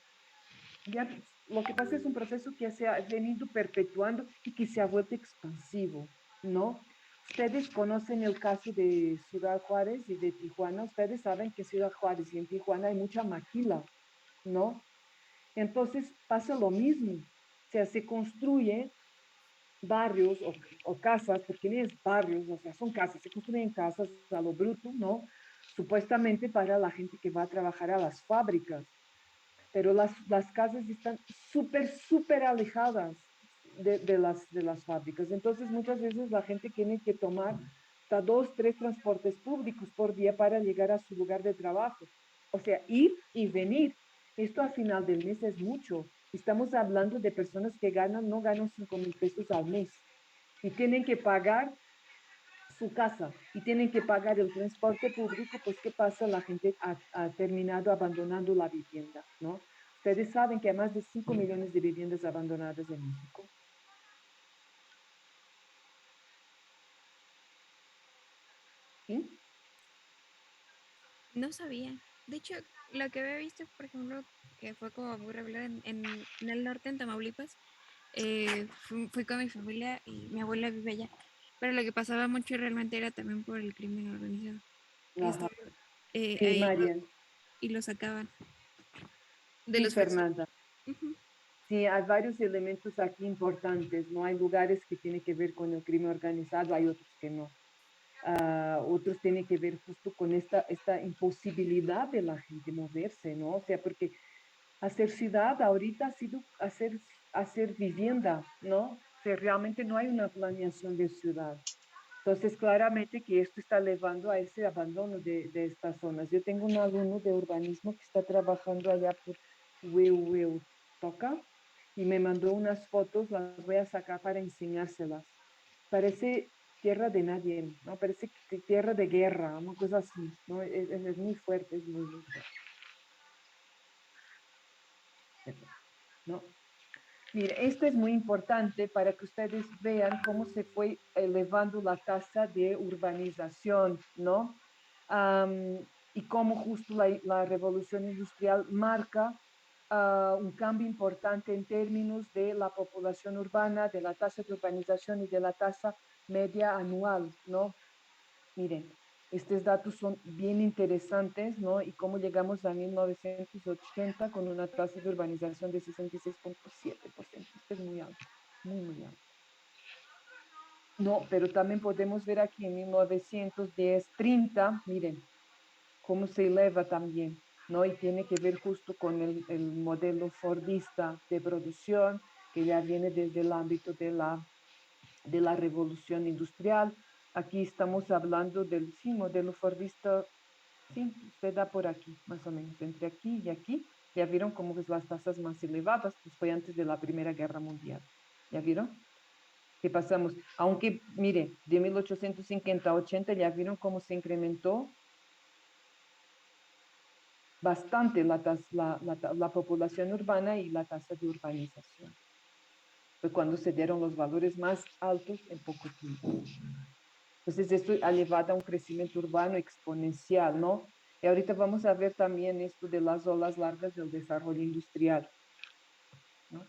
[SPEAKER 1] ya lo que pasa es un proceso que se ha venido perpetuando y que se ha vuelto expansivo, ¿no? Ustedes conocen el caso de Ciudad Juárez y de Tijuana. Ustedes saben que en Ciudad Juárez y en Tijuana hay mucha maquila, ¿no? Entonces pasa lo mismo. O sea, se construye barrios o casas, porque ni es barrios, o sea, son casas, se construyen casas a lo bruto, ¿no? Supuestamente para la gente que va a trabajar a las fábricas, pero las casas están súper alejadas de las fábricas. Entonces, muchas veces la gente tiene que tomar hasta 2, 3 transportes públicos por día para llegar a su lugar de trabajo. O sea, ir y venir. Esto a final del mes es mucho. Estamos hablando de personas que no ganan 5,000 pesos al mes y tienen que pagar su casa y tienen que pagar el transporte público. Pues ¿qué pasa? La gente ha terminado abandonando la vivienda, ¿no? Ustedes saben que hay más de 5 millones de viviendas abandonadas en México. ¿Sí?
[SPEAKER 2] No sabía. De hecho, lo que había visto, por ejemplo, que fue como muy regular en el norte, en Tamaulipas, fui con mi familia y mi abuela vive allá. Pero lo que pasaba mucho realmente era también por el crimen organizado. Que
[SPEAKER 1] Ajá.
[SPEAKER 2] estaba
[SPEAKER 1] Sí,
[SPEAKER 2] ahí
[SPEAKER 1] Marian.
[SPEAKER 2] y lo sacaban de
[SPEAKER 1] Sí,
[SPEAKER 2] los frescos.
[SPEAKER 1] Fernanda.
[SPEAKER 2] Ujú.
[SPEAKER 1] Sí, hay varios elementos aquí importantes, ¿no? Hay lugares que tienen que ver con el crimen organizado, hay otros que no. Otros tienen que ver justo con esta imposibilidad de la gente moverse, ¿no? O sea, porque hacer ciudad ahorita ha sido hacer vivienda, ¿no? O sea, realmente no hay una planeación de ciudad. Entonces, claramente que esto está llevando a ese abandono de estas zonas. Yo tengo un alumno de urbanismo que está trabajando allá por Toca y me mandó unas fotos, las voy a sacar para enseñárselas. Parece tierra de nadie, ¿no? Parece tierra de guerra, una cosa así, ¿no? Es muy fuerte, es muy, muy fuerte, ¿no? Mire, esto es muy importante para que ustedes vean cómo se fue elevando la tasa de urbanización, ¿no? Y cómo justo la revolución industrial marca un cambio importante en términos de la población urbana, de la tasa de urbanización y de la tasa media anual, ¿no? Miren, estos datos son bien interesantes, ¿no? Y cómo llegamos a 1980 con una tasa de urbanización de 66,7%. Esto es muy alto, muy, muy alto. No, pero también podemos ver aquí en 1910, 30, miren, cómo se eleva también, ¿no? Y tiene que ver justo con el modelo fordista de producción, que ya viene desde el ámbito de la revolución industrial. Aquí estamos hablando del sí, modelo fordista, sí, usted da por aquí, más o menos, entre aquí y aquí. Ya vieron cómo es las tasas más elevadas, pues fue antes de la Primera Guerra Mundial. ¿Ya vieron? Que pasamos, aunque, mire, de 1850 a 80, ya vieron cómo se incrementó bastante la población urbana y la tasa de urbanización. Fue cuando se dieron los valores más altos en poco tiempo. Entonces, esto ha llevado a un crecimiento urbano exponencial, ¿no? Y ahorita vamos a ver también esto de las olas largas del desarrollo industrial, ¿no?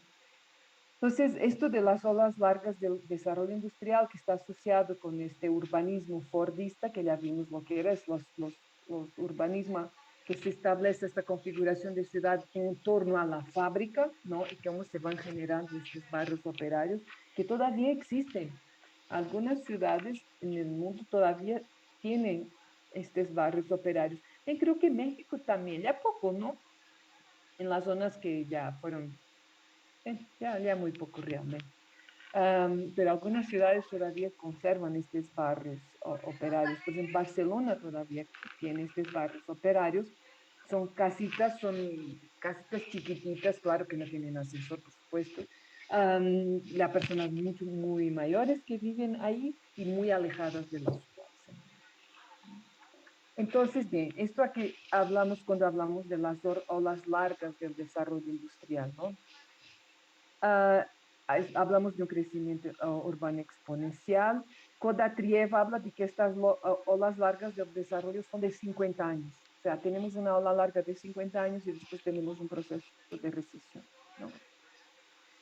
[SPEAKER 1] Entonces, esto de las olas largas del desarrollo industrial que está asociado con este urbanismo fordista, que ya vimos lo que era, es los urbanismo que se establece esta configuración de ciudad en torno a la fábrica, ¿no? Y cómo se van generando estos barrios operarios que todavía existen. Algunas ciudades en el mundo todavía tienen estos barrios operarios. Y creo que México también, ya poco, ¿no? En las zonas que ya fueron, ya muy poco realmente. Pero algunas ciudades todavía conservan estos barrios operarios. Por ejemplo, Barcelona todavía tiene estos barrios operarios. Son casitas chiquititas, claro que no tienen ascensor, por supuesto. Las personas muy mayores que viven ahí y muy alejadas de la ciudad. Entonces, bien, esto aquí hablamos cuando hablamos de las olas largas del desarrollo industrial, ¿no? Hablamos de un crecimiento urbano exponencial. Kodatriev habla de que estas olas largas del desarrollo son de 50 años. O sea, tenemos una ola larga de 50 años y después tenemos un proceso de recesión, ¿no?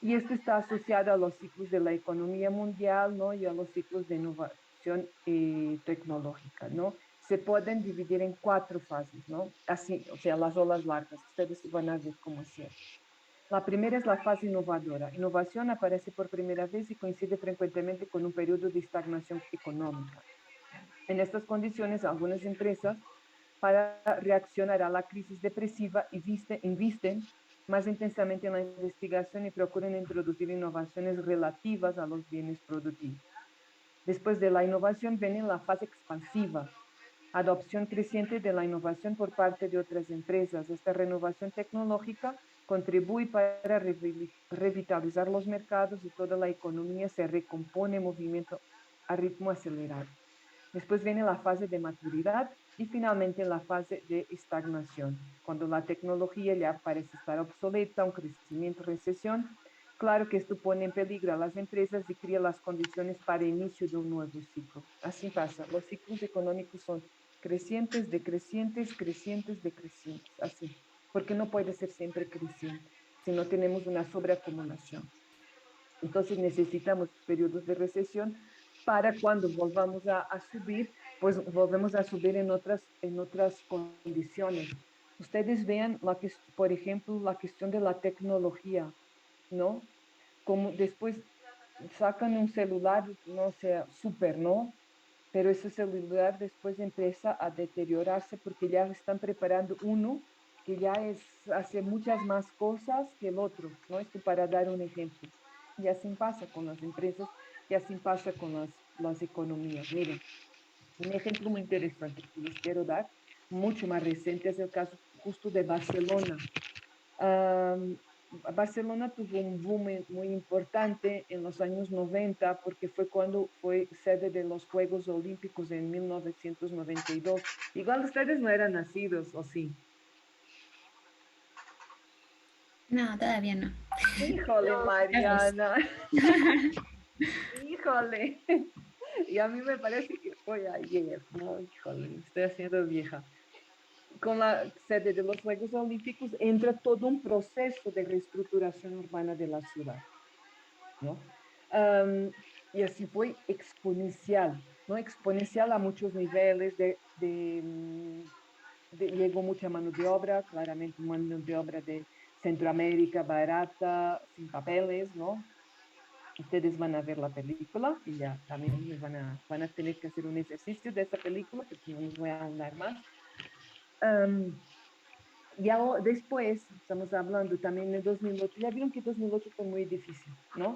[SPEAKER 1] Y esto está asociado a los ciclos de la economía mundial, ¿no? Y a los ciclos de innovación tecnológica, ¿no? Se pueden dividir en 4 fases, ¿no? Así, o sea, las olas largas. Ustedes van a ver cómo hacer. La primera es la fase innovadora. Innovación aparece por primera vez y coincide frecuentemente con un periodo de estagnación económica. En estas condiciones, algunas empresas, para reaccionar a la crisis depresiva, invisten más intensamente en la investigación y procuran introducir innovaciones relativas a los bienes productivos. Después de la innovación viene la fase expansiva, adopción creciente de la innovación por parte de otras empresas. Esta renovación tecnológica contribuye para revitalizar los mercados y toda la economía se recompone en movimiento a ritmo acelerado. Después viene la fase de maturidad y finalmente la fase de estagnación, cuando la tecnología ya parece estar obsoleta, un crecimiento, recesión. Claro que esto pone en peligro a las empresas y crea las condiciones para el inicio de un nuevo ciclo. Así pasa, los ciclos económicos son crecientes, decrecientes, crecientes, decrecientes, así, porque no puede ser siempre creciente si no tenemos una sobreacumulación. Entonces necesitamos periodos de recesión para cuando volvamos a subir, pues volvemos a subir en otras condiciones. Ustedes vean, por ejemplo, la cuestión de la tecnología, ¿no? Como después sacan un celular, no sé, súper, ¿no? Pero ese celular después empieza a deteriorarse porque ya están preparando uno que ya hace muchas más cosas que el otro, ¿no? Esto para dar un ejemplo. Y así pasa con las empresas, y así pasa con las economías. Miren, un ejemplo muy interesante que les quiero dar, mucho más reciente, es el caso justo de Barcelona. Am, Barcelona tuvo un boom muy importante en los años 90 porque fue cuando fue sede de los Juegos Olímpicos en 1992. Igual ustedes no eran nacidos, ¿o sí?
[SPEAKER 9] No, todavía no.
[SPEAKER 1] Híjole,
[SPEAKER 9] Carlos.
[SPEAKER 1] Mariana, híjole. Y a mí me parece que fue ayer, ¿no? Híjole, estoy haciendo vieja. Con la sede de los Juegos Olímpicos entra todo un proceso de reestructuración urbana de la ciudad, ¿no? Am, y así fue exponencial, ¿no? Exponencial a muchos niveles llegó mucha mano de obra, claramente mano de obra de Centroamérica, barata, sin papeles, ¿no? Ustedes van a ver la película y ya también van a tener que hacer un ejercicio de esa película, porque no les voy a ahondar más. Um, después, estamos hablando también de 2008, ya vieron que 2008 fue muy difícil, ¿no?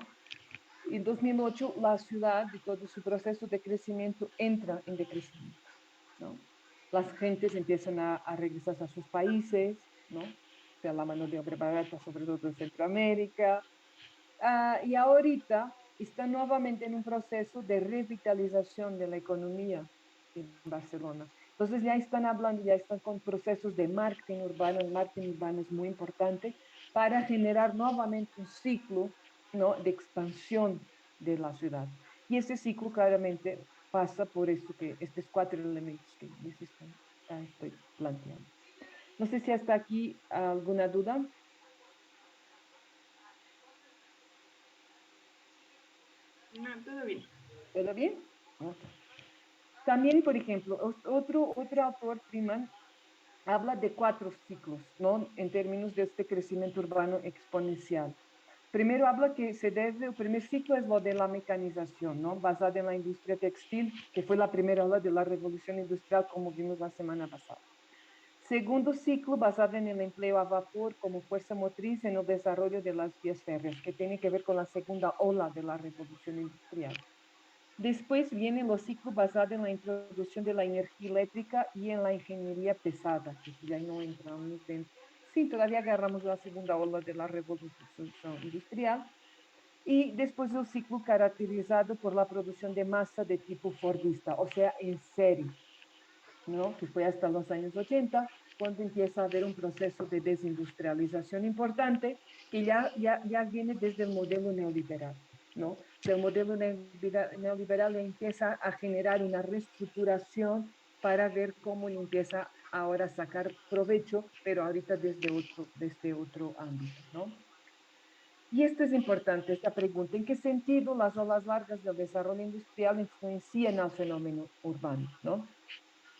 [SPEAKER 1] En 2008 la ciudad y todo su proceso de crecimiento entra en decrecimiento, ¿no? Las gentes empiezan a regresar a sus países, ¿no? O sea, la mano de obra barata, sobre todo en Centroamérica. Y ahorita está nuevamente en un proceso de revitalización de la economía en Barcelona. Entonces ya están hablando, ya están con procesos de marketing urbano. El marketing urbano es muy importante para generar nuevamente un ciclo, ¿no?, de expansión de la ciudad. Y ese ciclo claramente pasa por eso que estos cuatro elementos que les estoy planteando. No sé si hasta aquí alguna duda.
[SPEAKER 10] No, todo bien.
[SPEAKER 1] ¿Todo bien? Ok. También, por ejemplo, otro autor, Freeman, habla de 4 ciclos, ¿no? En términos de este crecimiento urbano exponencial. Primero habla que el primer ciclo es lo de la mecanización, ¿no? Basada en la industria textil, que fue la primera ola de la revolución industrial, como vimos la semana pasada. Segundo ciclo, basado en el empleo a vapor como fuerza motriz en el desarrollo de las vías férreas, que tiene que ver con la segunda ola de la revolución industrial. Después vienen los ciclos basados en la introducción de la energía eléctrica y en la ingeniería pesada, que ya no entramos dentro. Sí, todavía agarramos la segunda ola de la revolución industrial. Y después el ciclo caracterizado por la producción de masa de tipo fordista, o sea, en serie, ¿no? Que fue hasta los años 80, cuando empieza a haber un proceso de desindustrialización importante que ya viene desde el modelo neoliberal, ¿no? O sea, el modelo neoliberal empieza a generar una reestructuración para ver cómo empieza ahora a sacar provecho, pero ahorita desde otro ámbito, ¿no? Y esto es importante, esta pregunta, ¿en qué sentido las olas largas del desarrollo industrial influencian al fenómeno urbano, ¿no?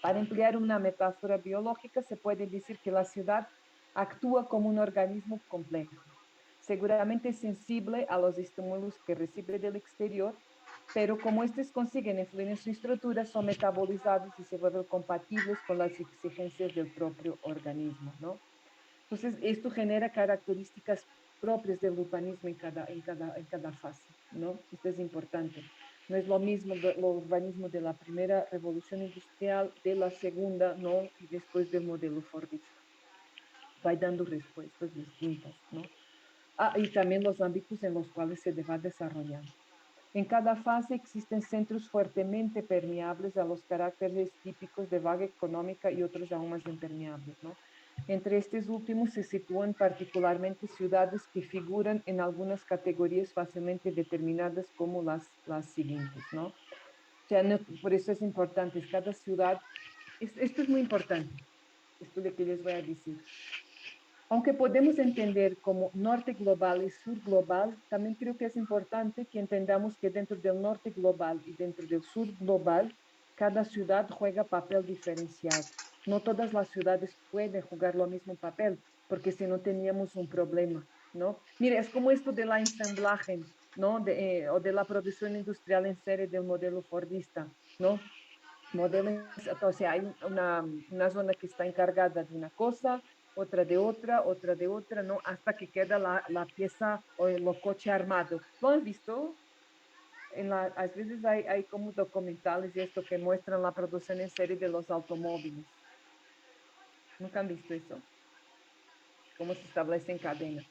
[SPEAKER 1] Para emplear una metáfora biológica, se puede decir que la ciudad actúa como un organismo complejo, seguramente sensible a los estímulos que recibe del exterior, pero como estos consiguen influir en su estructura, son metabolizados y se vuelven compatibles con las exigencias del propio organismo, ¿no? Entonces, esto genera características propias del urbanismo en cada fase, ¿no? Esto es importante. No es lo mismo el urbanismo de la primera revolución industrial, de la segunda, ¿no? Y después del modelo fordista. Va dando respuestas distintas, ¿no? Y también los ámbitos en los cuales se va desarrollando. En cada fase existen centros fuertemente permeables a los caracteres típicos de vaga económica y otros aún más impermeables, ¿no? Entre estos últimos se sitúan particularmente ciudades que figuran en algunas categorías fácilmente determinadas como las siguientes, ¿no? O sea, por eso es importante, cada ciudad, esto es muy importante, esto de que les voy a decir. Aunque podemos entender como norte global y sur global, también creo que es importante que entendamos que dentro del norte global y dentro del sur global, cada ciudad juega papel diferenciado. No todas las ciudades pueden jugar lo mismo papel, porque si no teníamos un problema, ¿no? Mire, es como esto de la ensamblaje, ¿no? O de la producción industrial en serie del modelo fordista, ¿no? O sea, hay una zona que está encargada de una cosa, otra de otra, ¿no? Hasta que queda la pieza o el coche armado. ¿Lo han visto? a veces hay como documentales y esto que muestran la producción en serie de los automóviles. ¿Nunca han visto eso? Cómo se establece en cadena.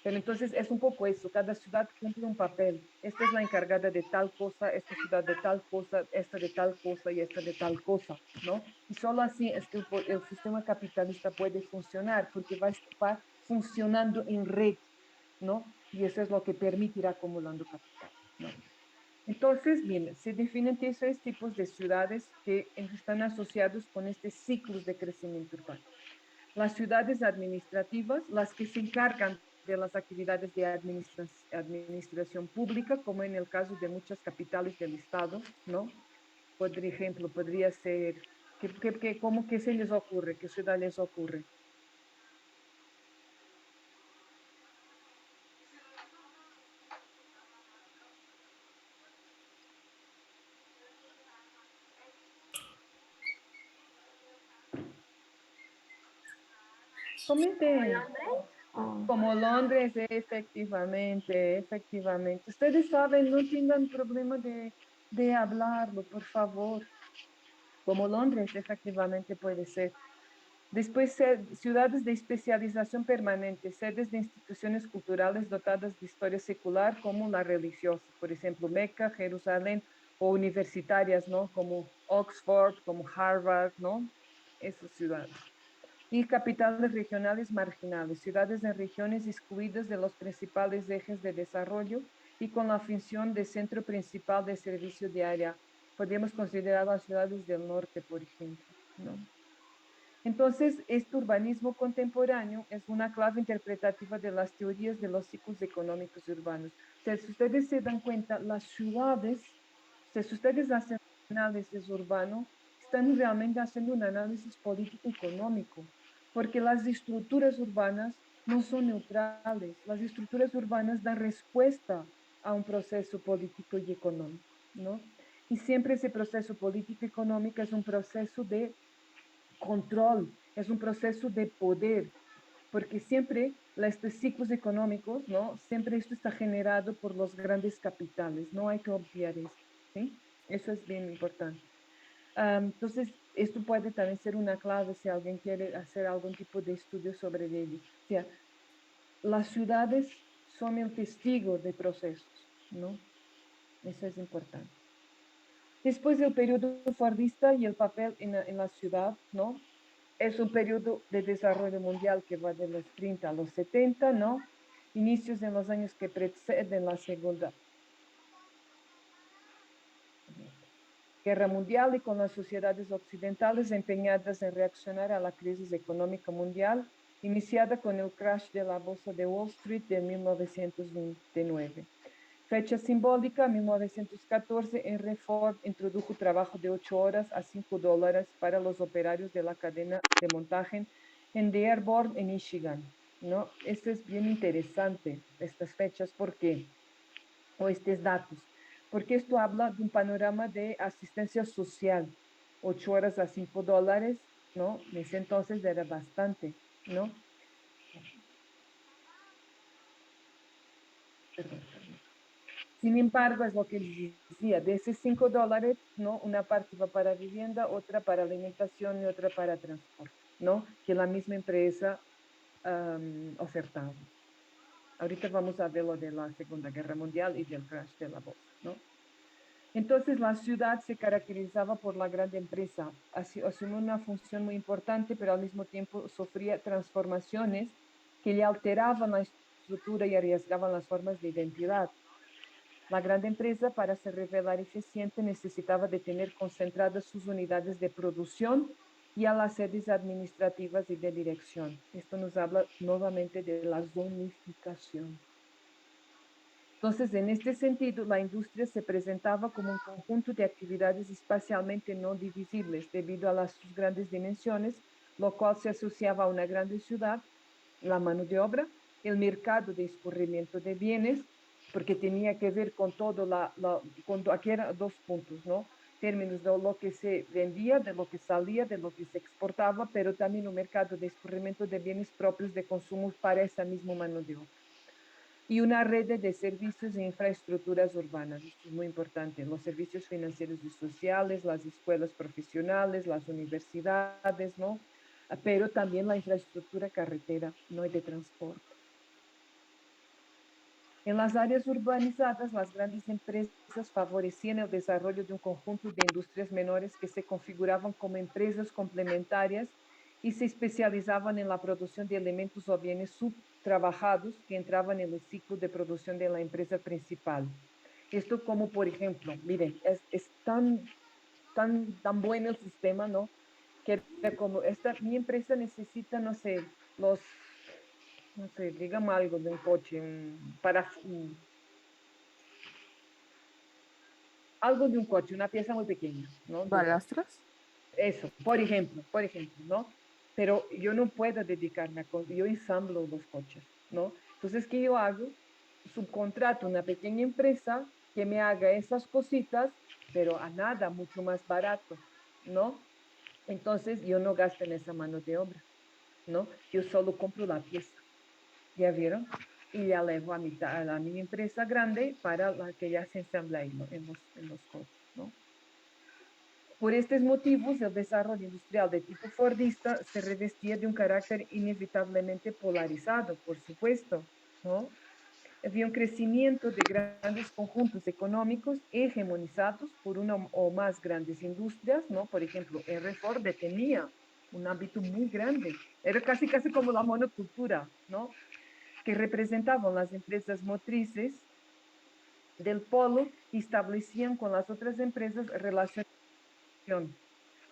[SPEAKER 1] Pero entonces es un poco eso, cada ciudad cumple un papel. Esta es la encargada de tal cosa, esta ciudad de tal cosa, esta de tal cosa y esta de tal cosa, ¿no? Y solo así es que el sistema capitalista puede funcionar, porque va funcionando en red, ¿no? Y eso es lo que permite ir acumulando capital, ¿no? Entonces, bien, se definen tres tipos de ciudades que están asociados con este ciclos de crecimiento urbano. Las ciudades administrativas, las que se encargan de las actividades de administración pública, como en el caso de muchas capitales del Estado, ¿no? Por ejemplo, podría ser, ¿cómo que se les ocurre? ¿Qué ciudad les ocurre? Comenten. Como Londres, efectivamente. Ustedes saben, no tengan problema de hablarlo, por favor. Como Londres, efectivamente puede ser. Después, ciudades de especialización permanente, sedes de instituciones culturales dotadas de historia secular como la religiosa, por ejemplo, Meca, Jerusalén, o universitarias, ¿no? Como Oxford, como Harvard, ¿no? Esas ciudades. Y capitales regionales marginales, ciudades en regiones excluidas de los principales ejes de desarrollo y con la función de centro principal de servicio de área. Podríamos considerar las ciudades del norte, por ejemplo, ¿no? Entonces, este urbanismo contemporáneo es una clave interpretativa de las teorías de los ciclos económicos urbanos. O sea, si ustedes se dan cuenta, las ciudades, o sea, si ustedes hacen un análisis urbano, están realmente haciendo un análisis político-económico, porque las estructuras urbanas no son neutrales. Las estructuras urbanas dan respuesta a un proceso político y económico, ¿no? Y siempre ese proceso político-económico es un proceso de control, es un proceso de poder, porque siempre estos ciclos económicos, ¿no? Siempre esto está generado por los grandes capitales, no hay que obviar eso, ¿sí? Eso es bien importante. Entonces, esto puede también ser una clave si alguien quiere hacer algún tipo de estudio sobre ello. O sea, las ciudades son el testigo de procesos, ¿no? Eso es importante. Después del periodo fordista y el papel en la ciudad, ¿no? Es un periodo de desarrollo mundial que va de los 30 a los 70, ¿no? Inicios en los años que preceden la Segunda Guerra Mundial y con las sociedades occidentales empeñadas en reaccionar a la crisis económica mundial, iniciada con el crash de la bolsa de Wall Street de 1929. Fecha simbólica, 1914, Henry Ford introdujo trabajo de 8 horas a $5 para los operarios de la cadena de montaje en Dearborn, en Michigan, ¿no? Esto es bien interesante, estas fechas, ¿por qué? O estos datos, porque esto habla de un panorama de asistencia social. 8 horas a $5, ¿no? En ese entonces era bastante, ¿no? Perdón. Sin embargo, es lo que les decía, de esos $5, ¿no? Una parte va para vivienda, otra para alimentación y otra para transporte, ¿no? Que la misma empresa ofertaba. Ahorita vamos a ver lo de la Segunda Guerra Mundial y del crash de la bolsa, ¿no? Entonces, la ciudad se caracterizaba por la gran empresa, asumió una función muy importante, pero al mismo tiempo sufría transformaciones que le alteraban la estructura y arriesgaban las formas de identidad. La gran empresa, para se revelar eficiente, necesitaba de tener concentradas sus unidades de producción y a las sedes administrativas y de dirección. Esto nos habla nuevamente de la zonificación. Entonces, en este sentido, la industria se presentaba como un conjunto de actividades espacialmente no divisibles debido a sus grandes dimensiones, lo cual se asociaba a una grande ciudad, la mano de obra, el mercado de escurrimiento de bienes, porque tenía que ver con todo, aquí eran dos puntos, ¿no? Términos de lo que se vendía, de lo que salía, de lo que se exportaba, pero también un mercado de escurrimiento de bienes propios de consumo para esa misma mano de obra. y una red de servicios e infraestructuras urbanas. Esto es muy importante. Los servicios financieros y sociales, las escuelas profesionales, las universidades, ¿no? Pero también la infraestructura carretera, ¿no? Y de transporte. En las áreas urbanizadas, las grandes empresas favorecían el desarrollo de un conjunto de industrias menores que se configuraban como empresas complementarias y se especializaban en la producción de elementos o bienes subtrabajados que entraban en el ciclo de producción de la empresa principal. Esto como, por ejemplo, miren, es tan bueno el sistema, ¿no? Que como mi empresa necesita, no sé, no sé, digamos algo de un coche, algo de un coche, una pieza muy pequeña, ¿no?
[SPEAKER 3] ¿Balastras?
[SPEAKER 1] Eso, por ejemplo, ¿no? Pero yo no puedo dedicarme yo ensamblo los coches, ¿no? Entonces, ¿qué yo hago? Subcontrato una pequeña empresa que me haga esas cositas, pero a nada, mucho más barato, ¿no? Entonces, yo no gasto en esa mano de obra, ¿no? Yo solo compro la pieza. ¿Ya vieron? Y ya levo a mi empresa grande para la que ya se ensambla ahí, ¿no? en los coches, ¿no? Por estos motivos, el desarrollo industrial de tipo fordista se revestía de un carácter inevitablemente polarizado, por supuesto, ¿no? Había un crecimiento de grandes conjuntos económicos hegemonizados por una o más grandes industrias, ¿no? Por ejemplo, R. Ford tenía un ámbito muy grande, era casi como la monocultura, ¿no? Que representaban las empresas motrices del polo y establecían con las otras empresas relaciones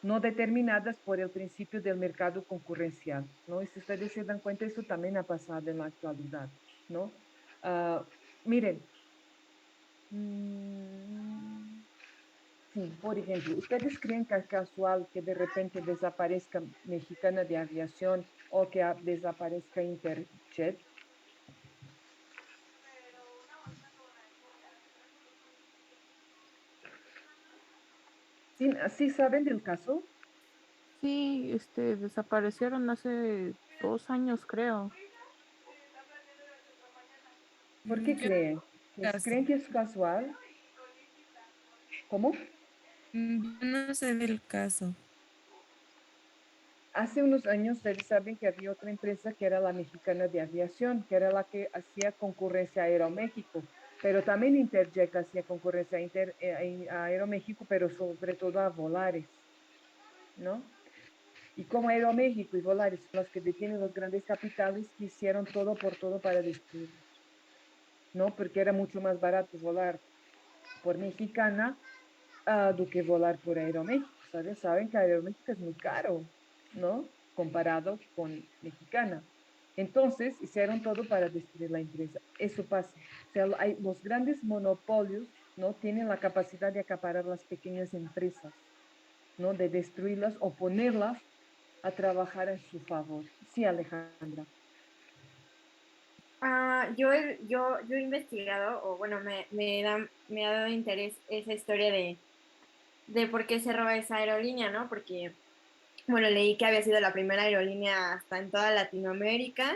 [SPEAKER 1] no determinadas por el principio del mercado concurrencial, ¿no? Y si ustedes se dan cuenta, eso también ha pasado en la actualidad, ¿no? Ah, miren, sí, por ejemplo, ¿ustedes creen que es casual que de repente desaparezca Mexicana de Aviación o que desaparezca Interjet? ¿Sí, sí saben del caso?
[SPEAKER 3] Sí, desaparecieron hace 2 años, creo.
[SPEAKER 1] ¿Por qué
[SPEAKER 2] Yo
[SPEAKER 1] creen?
[SPEAKER 2] caso.
[SPEAKER 1] ¿Creen que es casual? ¿Cómo?
[SPEAKER 2] Yo no sé del caso.
[SPEAKER 1] Hace unos años ustedes saben que había otra empresa que era la Mexicana de Aviación, que era la que hacía concurrencia a Aeroméxico, pero también Interjet hacía concurrencia a Aeroméxico, pero sobre todo a Volaris, ¿no? Y como Aeroméxico y Volaris son los que detienen los grandes capitales, hicieron todo por todo para destruirlos, ¿no? Porque era mucho más barato volar por Mexicana do que volar por Aeroméxico, ¿sabes? Saben que Aeroméxico es muy caro, ¿no? Comparado con Mexicana. Entonces, hicieron todo para destruir la empresa. Eso pasa. O sea, los grandes monopolios, ¿no? Tienen la capacidad de acaparar las pequeñas empresas, ¿no? De destruirlas o ponerlas a trabajar en su favor. Sí, Alejandra.
[SPEAKER 10] Yo he investigado, o bueno, me ha dado interés esa historia de por qué cerró esa aerolínea, ¿no? Porque, bueno, leí que había sido la primera aerolínea hasta en toda Latinoamérica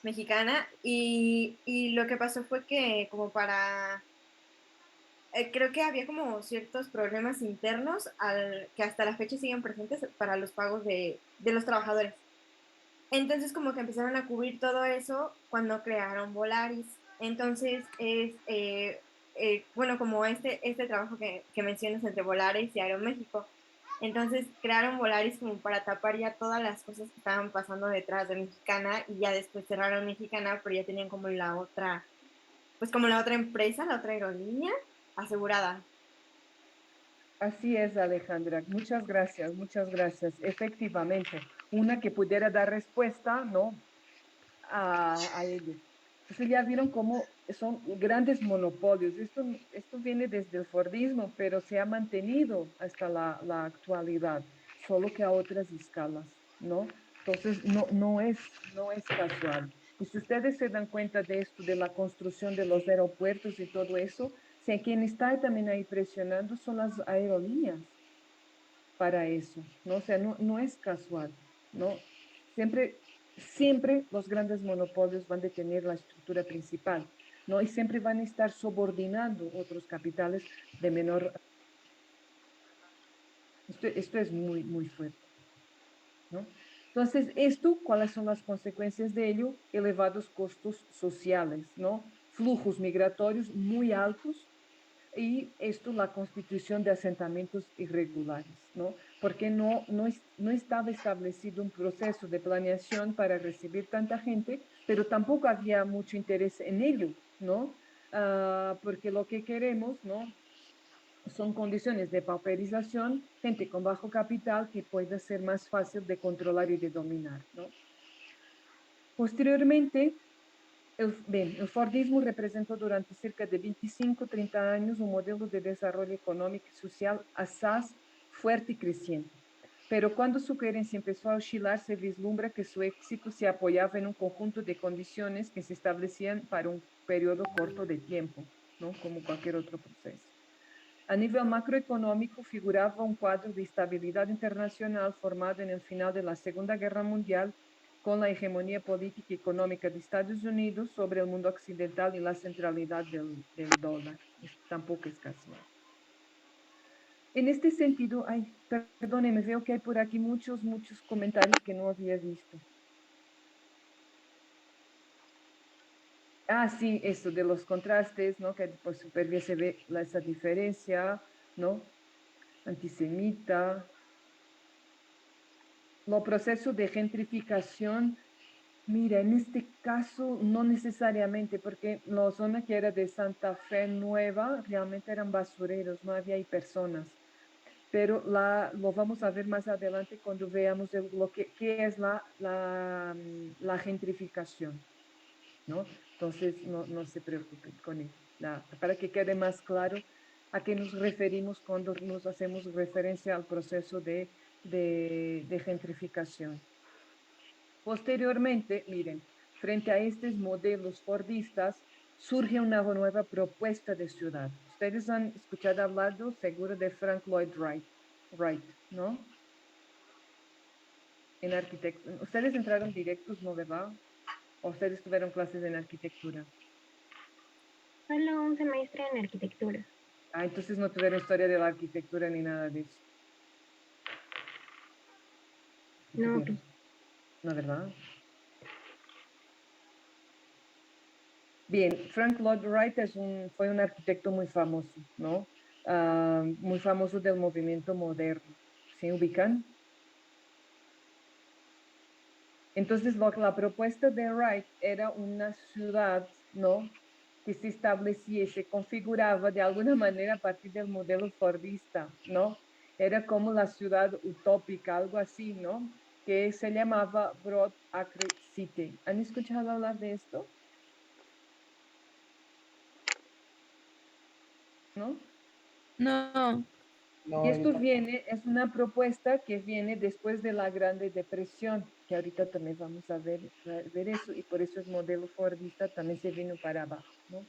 [SPEAKER 10] mexicana y lo que pasó fue que como creo que había como ciertos problemas internos que hasta la fecha siguen presentes para los pagos de los trabajadores. Entonces como que empezaron a cubrir todo eso cuando crearon Volaris. Entonces bueno, como este trabajo que mencionas entre Volaris y Aeroméxico. Entonces crearon Volaris como para tapar ya todas las cosas que estaban pasando detrás de Mexicana y ya después cerraron Mexicana, pero ya tenían como la otra, pues como la otra empresa, la otra aerolínea asegurada.
[SPEAKER 1] Así es, Alejandra. Muchas gracias, muchas gracias. Efectivamente, una que pudiera dar respuesta, ¿no? A ello. Entonces ya vieron cómo son grandes monopolios. Esto viene desde el Fordismo, pero se ha mantenido hasta la actualidad, solo que a otras escalas, ¿no? Entonces no es casual. Y si ustedes se dan cuenta de esto, de la construcción de los aeropuertos y todo eso, si quien está también ahí presionando son las aerolíneas para eso, ¿no? O sea, no es casual, ¿no? Siempre siempre los grandes monopolios van a tener la estructura principal, ¿no? Y siempre van a estar subordinando otros capitales de menor. Esto es muy, muy fuerte, ¿no? Entonces, ¿cuáles son las consecuencias de ello? Elevados costos sociales, ¿no? Flujos migratorios muy altos y la constitución de asentamientos irregulares, ¿no? Porque no estaba establecido un proceso de planeación para recibir tanta gente, pero tampoco había mucho interés en ello, ¿no? Porque lo que queremos, ¿no? Son condiciones de pauperización, gente con bajo capital que pueda ser más fácil de controlar y de dominar, ¿no? Posteriormente, el Fordismo representó durante cerca de 25, 30 años un modelo de desarrollo económico y social asaz, fuerte y creciente. Pero cuando su coherencia empezó a oscilar, se vislumbra que su éxito se apoyaba en un conjunto de condiciones que se establecían para un periodo corto de tiempo, ¿no? Como cualquier otro proceso. A nivel macroeconómico, figuraba un cuadro de estabilidad internacional formado en el final de la Segunda Guerra Mundial, con la hegemonía política y económica de Estados Unidos sobre el mundo occidental y la centralidad del dólar. Esto tampoco es casual. En este sentido, perdóneme, veo que hay por aquí muchos comentarios que no había visto. Sí, eso de los contrastes, ¿no? Que por súper bien se ve esa diferencia, ¿no? Antisemita. Los procesos de gentrificación, mira, en este caso no necesariamente, porque la zona que era de Santa Fe Nueva realmente eran basureros, no había ahí personas. Pero lo vamos a ver más adelante cuando veamos qué es la gentrificación, ¿no? Entonces, no se preocupen con ello. Para que quede más claro a qué nos referimos cuando nos hacemos referencia al proceso de gentrificación. Posteriormente, miren, frente a estos modelos fordistas, surge una nueva propuesta de ciudad. Ustedes han escuchado hablar seguro de Frank Lloyd Wright, ¿no? En arquitectura. Ustedes entraron directos, ¿no, verdad? ¿O ustedes tuvieron clases en arquitectura?
[SPEAKER 4] Solo un semestre en arquitectura.
[SPEAKER 1] Entonces no tuvieron historia de la arquitectura ni nada de eso.
[SPEAKER 4] No,
[SPEAKER 1] ¿No, verdad? Bien, Frank Lloyd Wright fue un arquitecto muy famoso, ¿no? Muy famoso del movimiento moderno. ¿Se ubican? Entonces, la propuesta de Wright era una ciudad, ¿no? Que se establecía y se configuraba de alguna manera a partir del modelo fordista, ¿no? Era como la ciudad utópica, algo así, ¿no? Que se llamaba Broad Acre City. ¿Han escuchado hablar de esto? ¿No?
[SPEAKER 2] No.
[SPEAKER 1] Y esto es una propuesta que viene después de la Grande Depresión, que ahorita también vamos a ver eso, y por eso el modelo fordista también se vino para abajo, ¿no?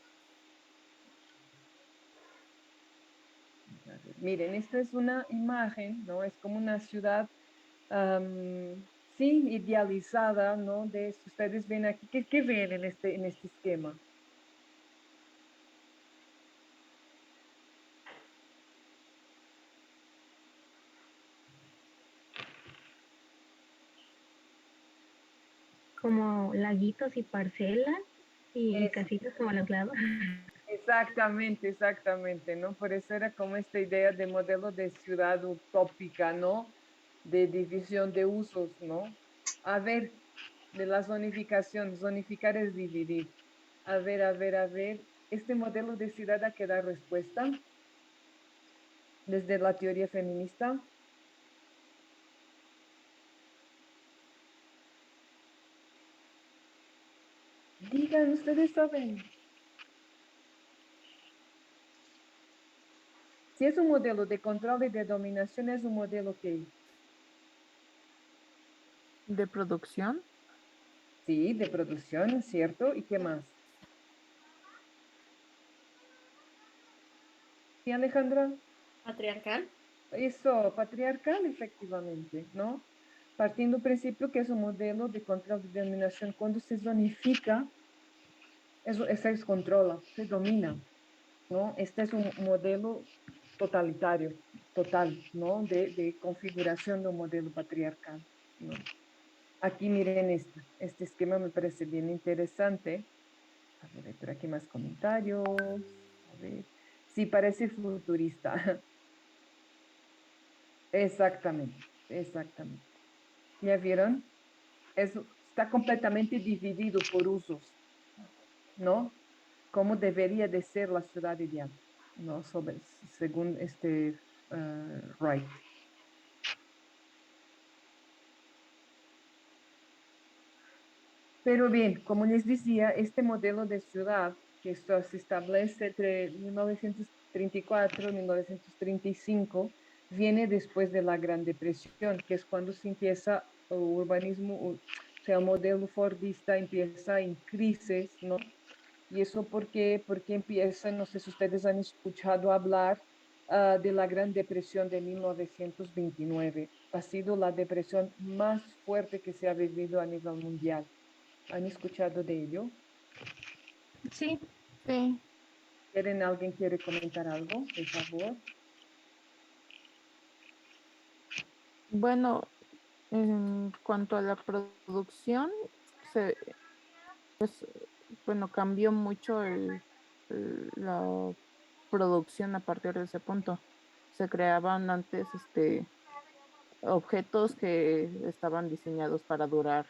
[SPEAKER 1] Miren, esta es una imagen, ¿no? Es como una ciudad, sí, idealizada, ¿no? Ustedes ven aquí, ¿qué ven en este esquema?
[SPEAKER 4] como laguitos y parcelas y casitas como a los lados.
[SPEAKER 1] Exactamente, ¿no? Por eso era como esta idea de modelo de ciudad utópica, ¿no? De división de usos, ¿no? A ver, de la zonificación, zonificar es dividir. A ver, este modelo de ciudad a que da respuesta desde la teoría feminista. Digan, ustedes saben. Si es un modelo de control y de dominación, es un modelo que...
[SPEAKER 3] ¿De producción?
[SPEAKER 1] Sí, de producción, ¿cierto? ¿Y qué más? ¿Sí, Alejandra?
[SPEAKER 10] Patriarcal.
[SPEAKER 1] Eso, patriarcal, efectivamente, ¿no? partiendo del principio que es un modelo de contradominación. Cuando se zonifica, eso se descontrola, se domina, ¿no? Este es un modelo totalitario, total, ¿no? De configuración de un modelo patriarcal, ¿no? Aquí miren este esquema me parece bien interesante. A ver, por aquí más comentarios. A ver. Sí, parece futurista. Exactamente, exactamente. ¿Ya vieron? Está completamente dividido por usos, ¿no? Cómo debería de ser la ciudad ideal, ¿no? Según Wright. Pero bien, como les decía, este modelo de ciudad que esto se establece entre 1934 y 1935 viene después de la Gran Depresión, que es cuando se empieza el urbanismo, o sea, el modelo fordista empieza en crisis, ¿no? Y eso porque empieza, no sé si ustedes han escuchado hablar de la Gran Depresión de 1929. Ha sido la depresión más fuerte que se ha vivido a nivel mundial. ¿Han escuchado de ello?
[SPEAKER 4] Sí,
[SPEAKER 3] Sí,
[SPEAKER 1] ¿Alguien quiere comentar algo, por favor?
[SPEAKER 3] bueno, en cuanto a la producción, se, bueno, cambió mucho la producción a partir de ese punto. Se creaban antes objetos que estaban diseñados para durar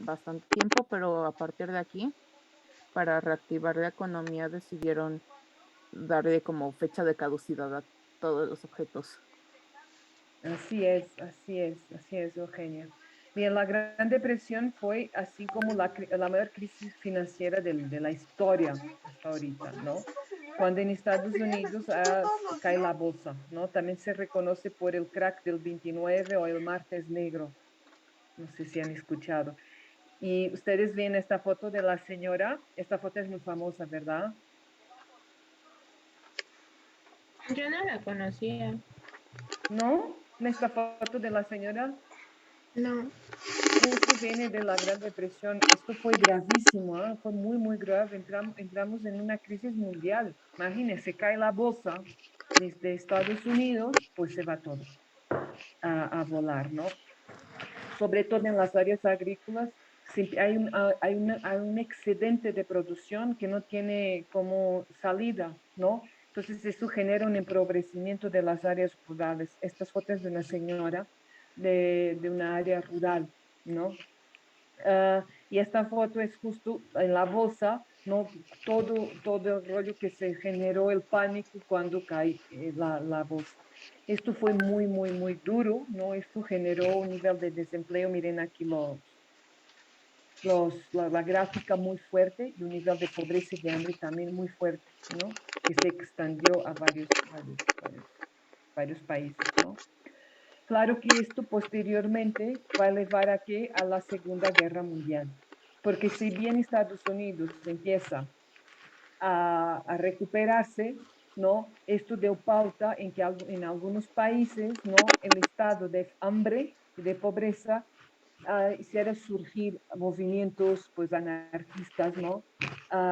[SPEAKER 3] bastante tiempo, pero a partir de aquí, para reactivar la economía, decidieron darle como fecha de caducidad a todos los objetos.
[SPEAKER 1] Así es, Eugenia. Bien, la Gran Depresión fue así como la mayor crisis financiera de la historia hasta ahorita, ¿no? Cuando en Estados Unidos cae la bolsa, ¿no? También se reconoce por el crack del 29 o el martes negro. No sé si han escuchado. Y ustedes ven esta foto de la señora. Esta foto es muy famosa, ¿verdad?
[SPEAKER 4] yo no la conocía.
[SPEAKER 1] ¿No? Esta foto de la señora.
[SPEAKER 10] No.
[SPEAKER 1] Eso viene de la Gran Depresión. Esto fue gravísimo, ¿eh? Fue muy, muy grave. Entramos en una crisis mundial. Imagínense, cae la bolsa desde Estados Unidos, pues se va todo a volar, ¿no? Sobre todo en las áreas agrícolas, hay un excedente de producción que no tiene como salida, ¿no? Entonces, eso genera un empobrecimiento de las áreas rurales. Estas fotos de una señora de una área rural, ¿no? Y esta foto es justo en la bolsa, ¿no? Todo el rollo que se generó el pánico cuando cae la bolsa. Esto fue muy, muy, muy duro, ¿no? Esto generó un nivel de desempleo, miren aquí la gráfica muy fuerte y un nivel de pobreza y de hambre también muy fuerte, ¿no? Que se extendió a varios países, ¿no? Claro que esto posteriormente va a llevar a que a la Segunda Guerra Mundial, porque si bien Estados Unidos empieza a recuperarse, ¿no? Esto dio pauta en que en algunos países, ¿no? El estado de hambre y de pobreza hiciera surgir movimientos pues anarquistas, ¿no?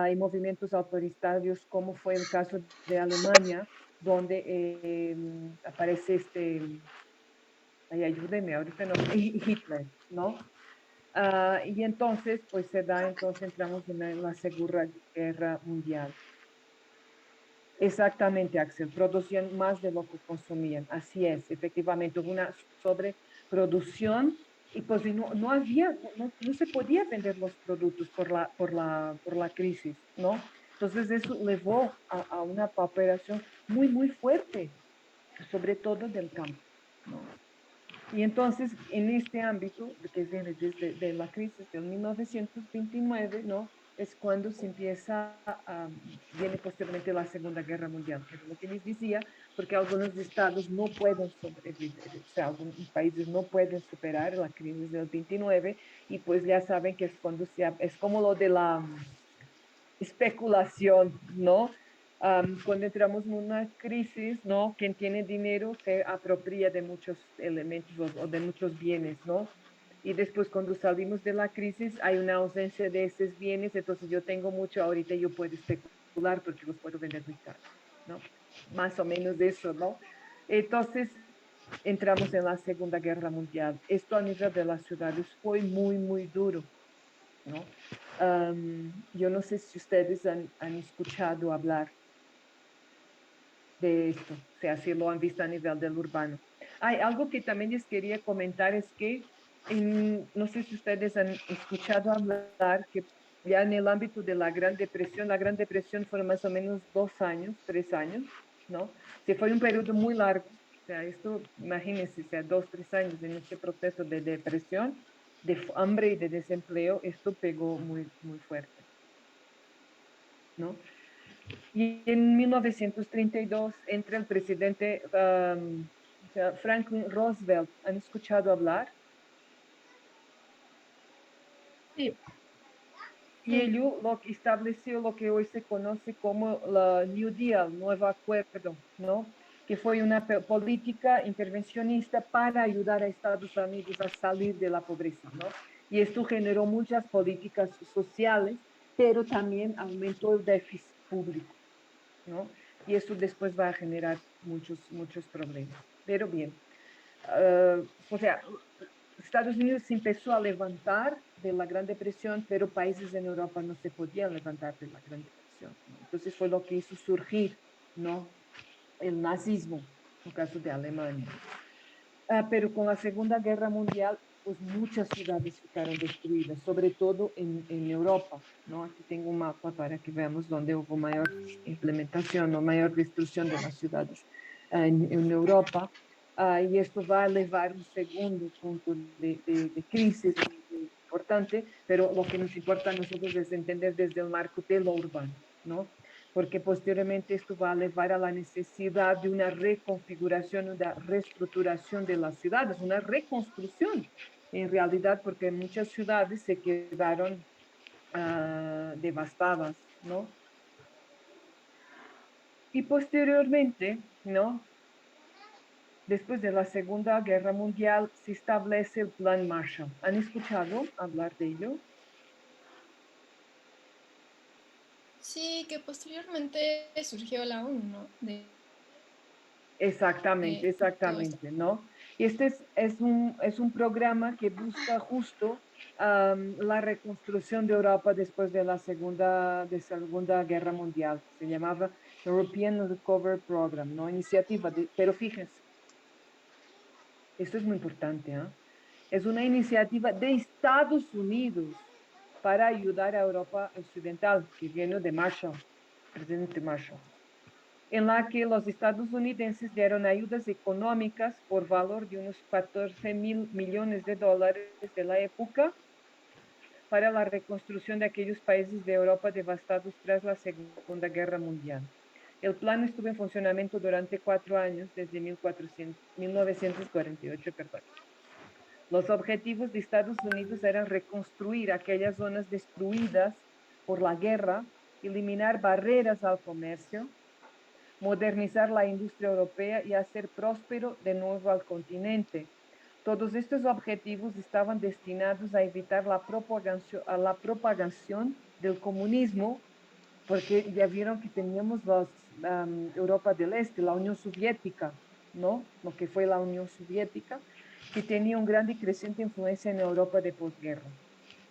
[SPEAKER 1] Y movimientos autoritarios, como fue el caso de Alemania, donde aparece ay, ayúdeme, ahorita no, Hitler, ¿no? Y entonces, pues entonces entramos en la Segunda Guerra Mundial. Exactamente, Axel, producían más de lo que consumían, así es, efectivamente, hubo una sobreproducción y pues no había, no se podía vender los productos por la crisis, ¿no? Entonces eso llevó a una pauperación muy, muy fuerte, sobre todo del campo, ¿no? Y entonces, en este ámbito, que viene desde de la crisis del 1929, ¿no? Es cuando se empieza, viene posteriormente la Segunda Guerra Mundial, que es lo que les decía, porque algunos estados no pueden sobrevivir, o sea, algunos países no pueden superar la crisis del 29 y pues ya saben que es cuando es como lo de la especulación, ¿no? Cuando entramos en una crisis, ¿no? Quien tiene dinero se apropia de muchos elementos o de muchos bienes, ¿no? Y después cuando salimos de la crisis hay una ausencia de esos bienes, entonces yo tengo mucho, ahorita yo puedo especular porque los puedo vender muy caro, ¿no? Más o menos eso, ¿no? Entonces entramos en la Segunda Guerra Mundial. Esto a nivel de las ciudades fue muy, muy duro, ¿no? Yo no sé si ustedes han escuchado hablar de esto, o sea, si lo han visto a nivel del urbano. Hay algo que también les quería comentar, es que no sé si ustedes han escuchado hablar que ya en el ámbito de la Gran Depresión fueron más o menos 2 años, 3 años, ¿no? Se fue un periodo muy largo, o sea, esto, imagínense, o sea, 2, 3 años en este proceso de depresión, de hambre y de desempleo, esto pegó muy, muy fuerte, ¿no? Y en 1932 entra el presidente Franklin Roosevelt. ¿Han escuchado hablar?
[SPEAKER 5] Sí.
[SPEAKER 1] Y él lo que estableció lo que hoy se conoce como la New Deal, Nuevo Acuerdo, ¿no? Que fue una política intervencionista para ayudar a Estados Unidos a salir de la pobreza, ¿no? Y esto generó muchas políticas sociales, pero también aumentó el déficit público, ¿no? Y eso después va a generar muchos, muchos problemas. Pero bien, o sea, Estados Unidos se empezó a levantar de la Gran Depresión, pero países en Europa no se podían levantar de la Gran Depresión, ¿no? Entonces fue lo que hizo surgir, ¿no? El nazismo, en el caso de Alemania. Pero con la Segunda Guerra Mundial, pues muchas ciudades ficaron destruidas, sobre todo en Europa, ¿no? Aquí tengo un mapa para que veamos dónde hubo mayor implementación o mayor destrucción de las ciudades en Europa. Y esto va a llevar un segundo punto de crisis importante, pero lo que nos importa a nosotros es entender desde el marco de lo urbano, ¿no? Porque posteriormente esto va a llevar a la necesidad de una reconfiguración, una reestructuración de las ciudades, una reconstrucción en realidad, porque muchas ciudades se quedaron devastadas, ¿no? Y posteriormente, ¿no? Después de la Segunda Guerra Mundial se establece el Plan Marshall. ¿Han escuchado hablar de ello?
[SPEAKER 5] Sí, que posteriormente surgió la ONU, ¿no?
[SPEAKER 1] Exactamente,
[SPEAKER 5] Todo esto.
[SPEAKER 1] exactamente, ¿no? Y este es un programa que busca justo la reconstrucción de Europa después de la Segunda Guerra Mundial. Se llamaba European Recovery Program, ¿no? Pero fíjense, esto es muy importante, ¿ah? Es una iniciativa de Estados Unidos para ayudar a Europa Occidental, que viene de Marshall, presidente Marshall, en la que los estadounidenses dieron ayudas económicas por valor de unos 14.000 millones de dólares de la época para la reconstrucción de aquellos países de Europa devastados tras la Segunda Guerra Mundial. El plan estuvo en funcionamiento durante 4 años, desde 1948. Perdón. Los objetivos de Estados Unidos eran reconstruir aquellas zonas destruidas por la guerra, eliminar barreras al comercio, modernizar la industria europea y hacer próspero de nuevo al continente. Todos estos objetivos estaban destinados a evitar la propagación del comunismo, porque ya vieron que teníamos Europa del Este, la Unión Soviética, ¿no? Lo que fue la Unión Soviética, que tenía una gran y creciente influencia en Europa de posguerra.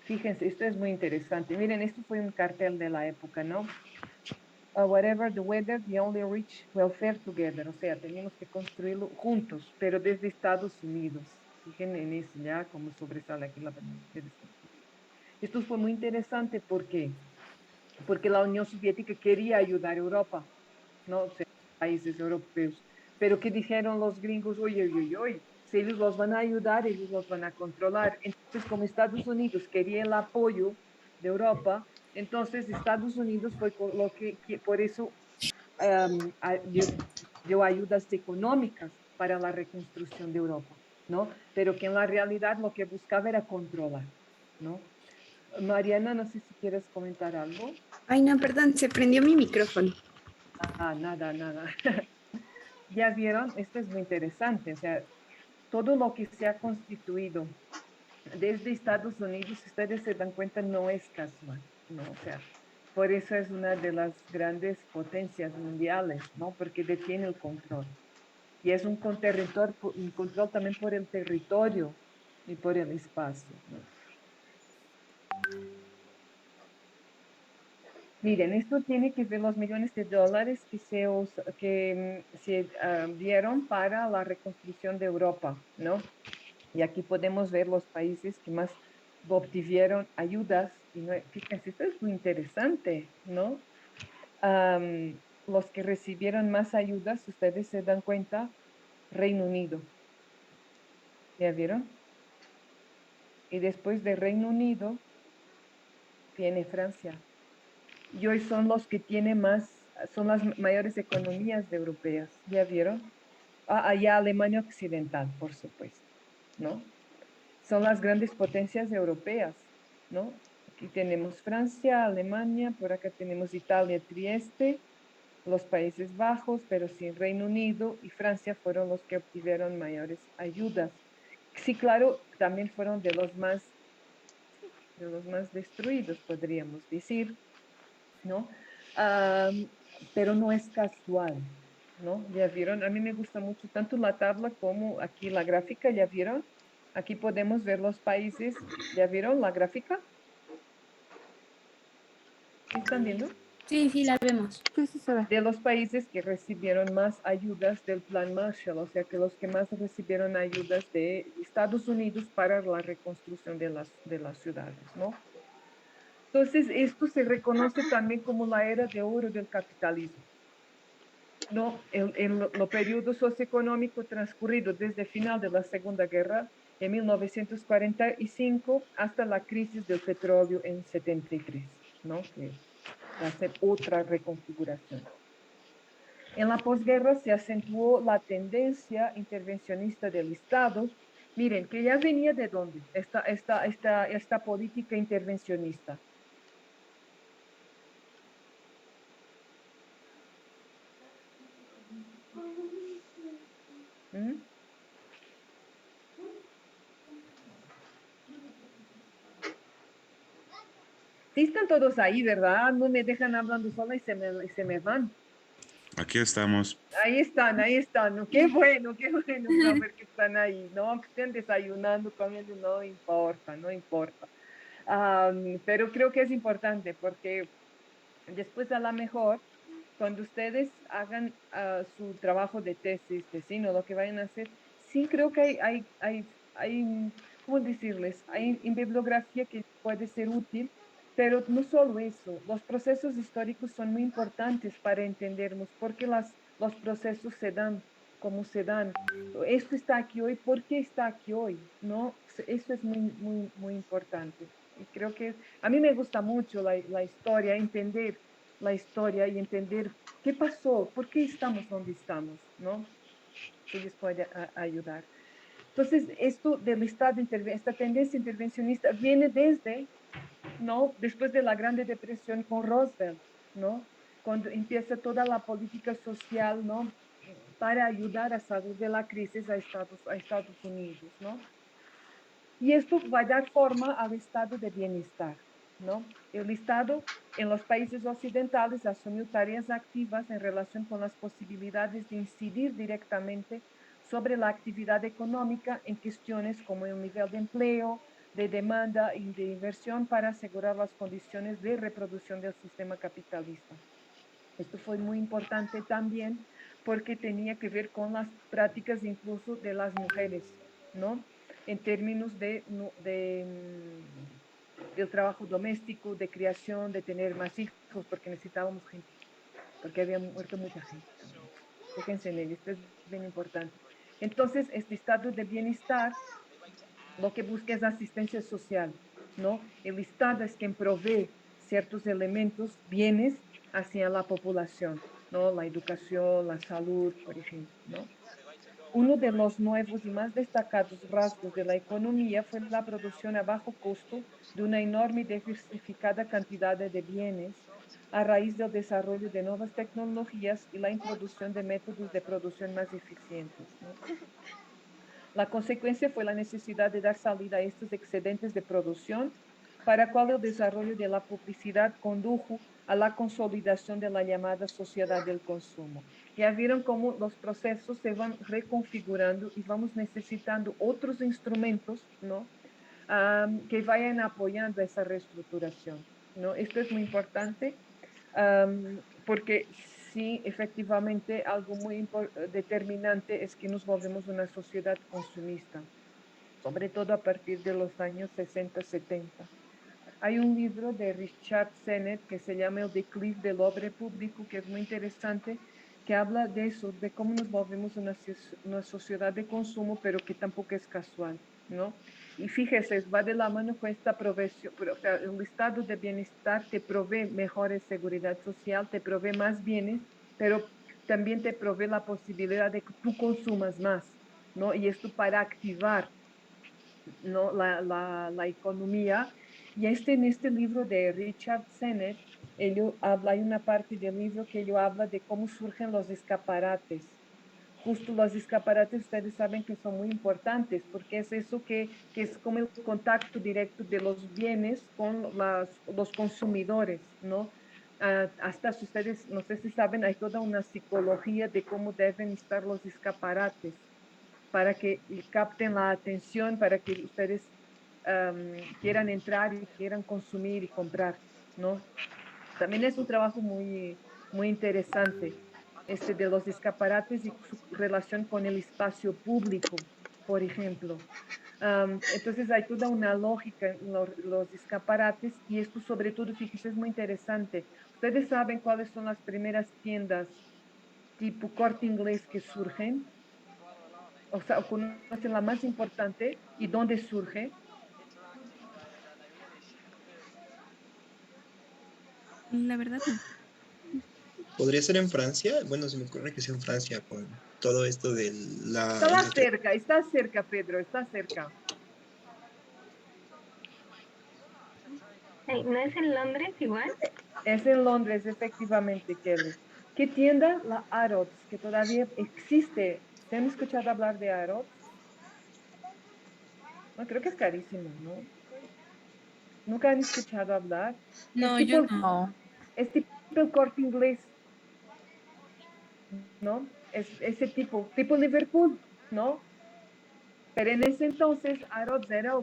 [SPEAKER 1] Fíjense, esto es muy interesante. Miren, esto fue un cartel de la época, ¿no? Whatever the weather, the only reach welfare together. O sea, teníamos que construirlo juntos, pero desde Estados Unidos. Fíjense en eso, ya como sobresale aquí la bandera de Estados Unidos. Esto fue muy interesante porque la Unión Soviética quería ayudar a Europa, ¿no? O sea, países europeos. Pero ¿qué dijeron los gringos? Oye, oye, oye, si ellos los van a ayudar, ellos los van a controlar. Entonces, como Estados Unidos quería el apoyo de Europa, entonces Estados Unidos fue lo que por eso dio ayudas económicas para la reconstrucción de Europa, ¿no? Pero que en la realidad lo que buscaba era controlar, ¿no? Mariana, no sé si quieres comentar algo.
[SPEAKER 9] Ay, no, perdón, se prendió mi micrófono.
[SPEAKER 1] Nada, nada. Ya vieron, esto es muy interesante, o sea, todo lo que se ha constituido desde Estados Unidos, si ustedes se dan cuenta, no es casual, ¿no? O sea, por eso es una de las grandes potencias mundiales, ¿no? Porque detiene el control. Y es un control también por el territorio y por el espacio, ¿no? Miren, esto tiene que ver los millones de dólares que se dieron para la reconstrucción de Europa, ¿no? Y aquí podemos ver los países que más obtuvieron ayudas. Y fíjense, esto es muy interesante, ¿no? Los que recibieron más ayudas, ustedes se dan cuenta, Reino Unido. ¿Ya vieron? Y después de Reino Unido viene Francia. Y hoy son los que tienen más, son las mayores economías europeas. ¿Ya vieron? Allá Alemania Occidental, por supuesto, ¿no? Son las grandes potencias europeas, ¿no? Aquí tenemos Francia, Alemania, por acá tenemos Italia, Trieste, los Países Bajos, pero sin Reino Unido y Francia fueron los que obtuvieron mayores ayudas. Sí, claro, también fueron de los más destruidos, podríamos decir, ¿no? Am, pero no es casual, ¿no? ¿Ya vieron? A mí me gusta mucho tanto la tabla como aquí la gráfica, ¿ya vieron? Aquí podemos ver los países, ¿ya vieron la gráfica? ¿Sí están viendo?
[SPEAKER 9] Sí, sí, la vemos.
[SPEAKER 3] Sí, sí se ve.
[SPEAKER 1] De los países que recibieron más ayudas del Plan Marshall, o sea que los que más recibieron ayudas de Estados Unidos para la reconstrucción de las ciudades, ¿no? Entonces, esto se reconoce también como la era de oro del capitalismo, ¿no? En lo periodo socioeconómico transcurrido desde el final de la Segunda Guerra en 1945 hasta la crisis del petróleo en 73, ¿no? Que va a ser otra reconfiguración. En la posguerra se acentuó la tendencia intervencionista del Estado. Miren, que ya venía de dónde esta política intervencionista. ¿Mm? Sí están todos ahí, ¿verdad? No me dejan hablando sola y se me van.
[SPEAKER 11] Aquí estamos.
[SPEAKER 1] Ahí están. ¿No? Qué bueno saber que están ahí. No, que estén desayunando, comiendo, no importa, no importa. Pero creo que es importante porque después a lo mejor, cuando ustedes hagan su trabajo de tesis, tesino, lo que vayan a hacer, sí creo que hay, ¿cómo decirles? Hay en bibliografía que puede ser útil, pero no solo eso, los procesos históricos son muy importantes para entendernos por qué los procesos se dan como se dan. Esto está aquí hoy, ¿por qué está aquí hoy? ¿No? Eso es muy, muy, muy importante. Y creo que a mí me gusta mucho la historia, entender la historia y entender qué pasó, por qué estamos donde estamos, ¿no? Que les puede ayudar. Entonces, esto del Estado, esta tendencia intervencionista viene desde, ¿no? Después de la Grande Depresión con Roosevelt, ¿no? Cuando empieza toda la política social, ¿no? Para ayudar a salir de la crisis a Estados Unidos, ¿no? Y esto va a dar forma al estado de bienestar, ¿no? El Estado en los países occidentales asumió tareas activas en relación con las posibilidades de incidir directamente sobre la actividad económica en cuestiones como el nivel de empleo, de demanda y de inversión para asegurar las condiciones de reproducción del sistema capitalista. Esto fue muy importante también porque tenía que ver con las prácticas incluso de las mujeres, ¿no? En términos del trabajo doméstico, de criación, de tener más hijos, porque necesitábamos gente, porque había muerto mucha gente también. Fíjense en ello, esto es bien importante. Entonces, este estado de bienestar lo que busca es asistencia social, ¿no? El Estado es quien provee ciertos elementos, bienes hacia la población, ¿no? La educación, la salud, por ejemplo, ¿no? Uno de los nuevos y más destacados rasgos de la economía fue la producción a bajo costo de una enorme y diversificada cantidad de bienes, a raíz del desarrollo de nuevas tecnologías y la introducción de métodos de producción más eficientes, ¿no? La consecuencia fue la necesidad de dar salida a estos excedentes de producción, para cual el desarrollo de la publicidad condujo a la consolidación de la llamada sociedad del consumo. Ya vieron cómo los procesos se van reconfigurando y vamos necesitando otros instrumentos, ¿no? Que vayan apoyando esa reestructuración, ¿no? Esto es muy importante, porque sí, efectivamente, algo muy determinante es que nos volvemos una sociedad consumista, sobre todo a partir de los años 60, 70. Hay un libro de Richard Sennett que se llama El declive del hombre público, que es muy interesante, que habla de eso, de cómo nos volvemos una sociedad de consumo, pero que tampoco es casual, ¿no? Y fíjese, va de la mano con esta provisión, o sea, el estado de bienestar te provee mejores seguridad social, te provee más bienes, pero también te provee la posibilidad de que tú consumas más, ¿no? Y esto para activar, ¿no? la economía. Y en este libro de Richard Sennett, hay una parte del libro que él habla de cómo surgen los escaparates. Justo los escaparates, ustedes saben que son muy importantes, porque es eso que es como el contacto directo de los bienes con los consumidores, ¿no? Hasta si ustedes, no sé si saben, hay toda una psicología de cómo deben estar los escaparates para que capten la atención, para que ustedes quieran entrar y quieran consumir y comprar, ¿no? También es un trabajo muy, muy interesante, este de los escaparates y su relación con el espacio público, por ejemplo. Entonces hay toda una lógica en los escaparates y esto sobre todo, fíjense, es muy interesante. ¿Ustedes saben cuáles son las primeras tiendas tipo Corte Inglés que surgen? O sea, conocen la más importante y dónde surge.
[SPEAKER 2] La verdad no.
[SPEAKER 12] ¿Podría ser en Francia? Bueno, se me ocurre que sea en Francia con todo esto de la industria.
[SPEAKER 1] Está cerca, Pedro, está cerca.
[SPEAKER 4] ¿No es en Londres igual?
[SPEAKER 1] Es en Londres, efectivamente, Kelly. ¿Qué tienda? La Harrods, que todavía existe. ¿Se han escuchado hablar de Harrods? No, creo que es carísimo, ¿no? ¿Nunca han escuchado hablar? Es
[SPEAKER 2] No, yo
[SPEAKER 1] tipo,
[SPEAKER 2] no.
[SPEAKER 3] No,
[SPEAKER 1] es tipo el Corte Inglés, ¿no? Es ese tipo Liverpool, ¿no? Pero en ese entonces Harrods era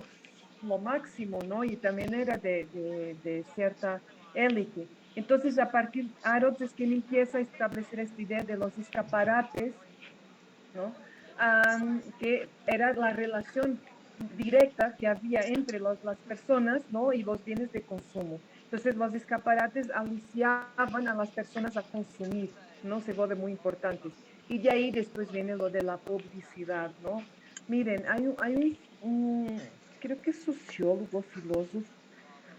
[SPEAKER 1] lo máximo, ¿no? Y también era de cierta élite. Entonces, a partir de Harrods es quien empieza a establecer esta idea de los escaparates, ¿no? Que era la relación directa que había entre las personas, ¿no? Y los bienes de consumo. Entonces, los escaparates aliciaban a las personas a consumir, ¿no? Se vuelve muy importantes. Y de ahí después viene lo de la publicidad, ¿no? Miren, creo que es sociólogo, filósofo,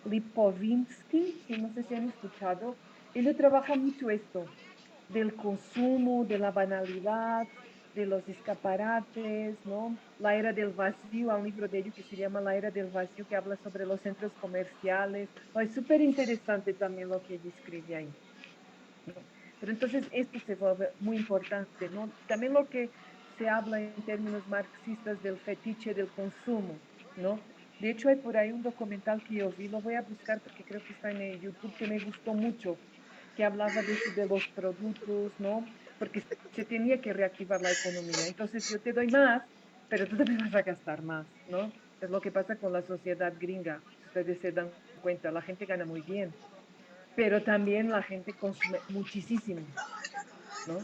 [SPEAKER 1] Lipovitsky, que no sé si han escuchado, él trabaja mucho esto, del consumo, de la banalidad, de los escaparates, ¿no? La era del vacío, hay un libro de ello que se llama La era del vacío, que habla sobre los centros comerciales. Oh, es súper interesante también lo que ella escribe ahí, ¿no? Pero entonces esto se vuelve muy importante, ¿no? También lo que se habla en términos marxistas del fetiche del consumo, ¿no? De hecho, hay por ahí un documental que yo vi, lo voy a buscar porque creo que está en el YouTube, que me gustó mucho, que hablaba de eso de los productos, ¿no? Porque se tenía que reactivar la economía. Entonces yo te doy más, pero tú también vas a gastar más, ¿no? Es lo que pasa con la sociedad gringa. Si ustedes se dan cuenta, la gente gana muy bien, pero también la gente consume muchísimo, ¿no?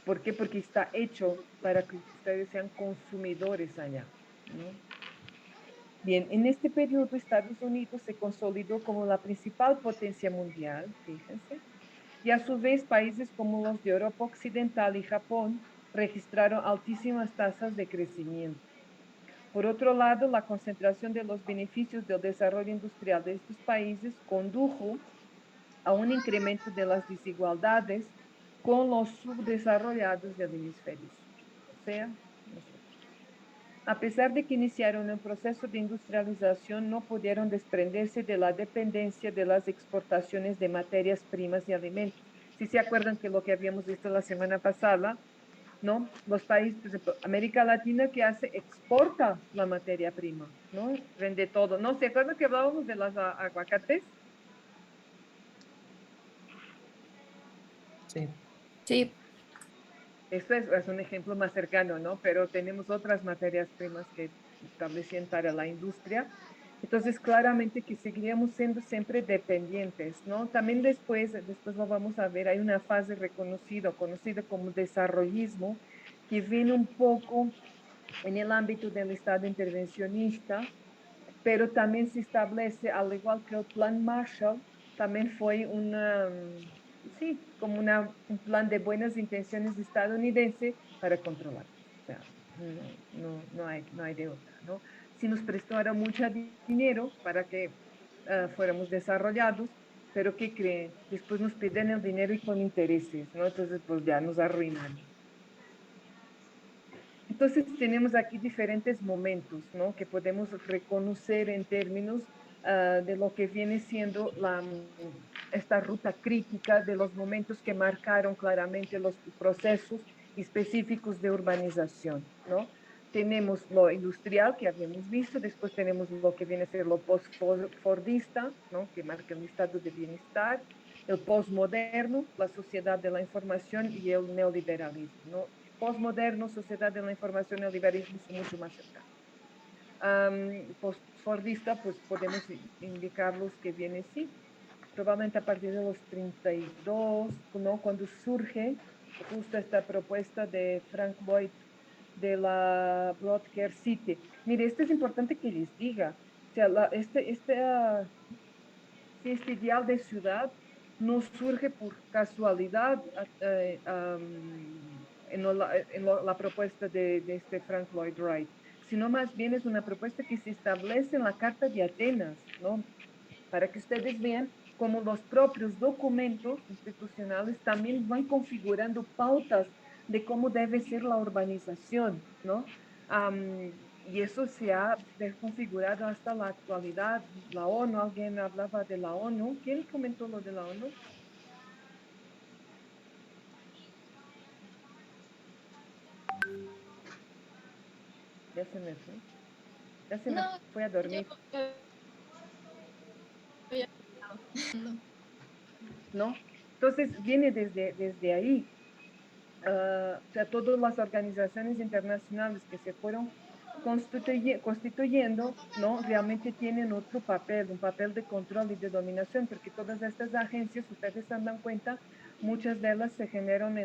[SPEAKER 1] ¿Por qué? Porque está hecho para que ustedes sean consumidores allá, ¿no? Bien, en este periodo Estados Unidos se consolidó como la principal potencia mundial, fíjense, y a su vez países como los de Europa Occidental y Japón registraron altísimas tasas de crecimiento. Por otro lado, la concentración de los beneficios del desarrollo industrial de estos países condujo a un incremento de las desigualdades con los subdesarrollados del hemisferio sur, o sea, nosotros. A pesar de que iniciaron el proceso de industrialización, no pudieron desprenderse de la dependencia de las exportaciones de materias primas y alimentos. Si se acuerdan que lo que habíamos visto la semana pasada, ¿no? Los países, por ejemplo, América Latina, que hace? Exporta la materia prima, ¿no? Vende todo. ¿No se acuerdan que hablábamos de las aguacates?
[SPEAKER 13] Sí.
[SPEAKER 2] Sí.
[SPEAKER 1] Esto es un ejemplo más cercano, ¿no? Pero tenemos otras materias primas que establecían para la industria. Entonces, claramente que seguiríamos siendo siempre dependientes, ¿no? También después lo vamos a ver, hay una fase conocida como desarrollismo, que viene un poco en el ámbito del Estado intervencionista, pero también se establece, al igual que el Plan Marshall, también fue sí, como un plan de buenas intenciones estadounidense para controlar. O sea, no hay de otra, ¿no? Sí nos prestaron mucho dinero para que fuéramos desarrollados, pero ¿qué creen? Después nos piden el dinero y con intereses, ¿no? Entonces, pues ya nos arruinan. Entonces tenemos aquí diferentes momentos, ¿no? Que podemos reconocer en términos de lo que viene siendo esta ruta crítica de los momentos que marcaron claramente los procesos específicos de urbanización, ¿no? Tenemos lo industrial que habíamos visto, después tenemos lo que viene a ser lo post-fordista, ¿no? Que marca el estado de bienestar, el postmoderno, la sociedad de la información y el neoliberalismo, ¿no? Postmoderno, sociedad de la información y el liberalismo son mucho más cercanos. Postfordista, pues podemos indicarlos que viene, sí, probablemente a partir de los 32, ¿no? Cuando surge justo esta propuesta de Frank Lloyd de la Broadcare City. Mire, esto es importante que les diga, o sea, este ideal de ciudad no surge por casualidad la propuesta de este Frank Lloyd Wright, sino más bien es una propuesta que se establece en la Carta de Atenas, ¿no? Para que ustedes vean cómo los propios documentos institucionales también van configurando pautas de cómo debe ser la urbanización, ¿no? Y eso se ha configurado hasta la actualidad. La ONU, alguien hablaba de la ONU. ¿Quién comentó lo de la ONU? Ya se me fue. Ya se me fue a dormir. ¿No? Entonces viene desde ahí. O sea, todas las organizaciones internacionales que se fueron constituyendo, ¿no? Realmente tienen otro papel, un papel de control y de dominación, porque todas estas agencias, ustedes se dan cuenta, muchas de ellas se generan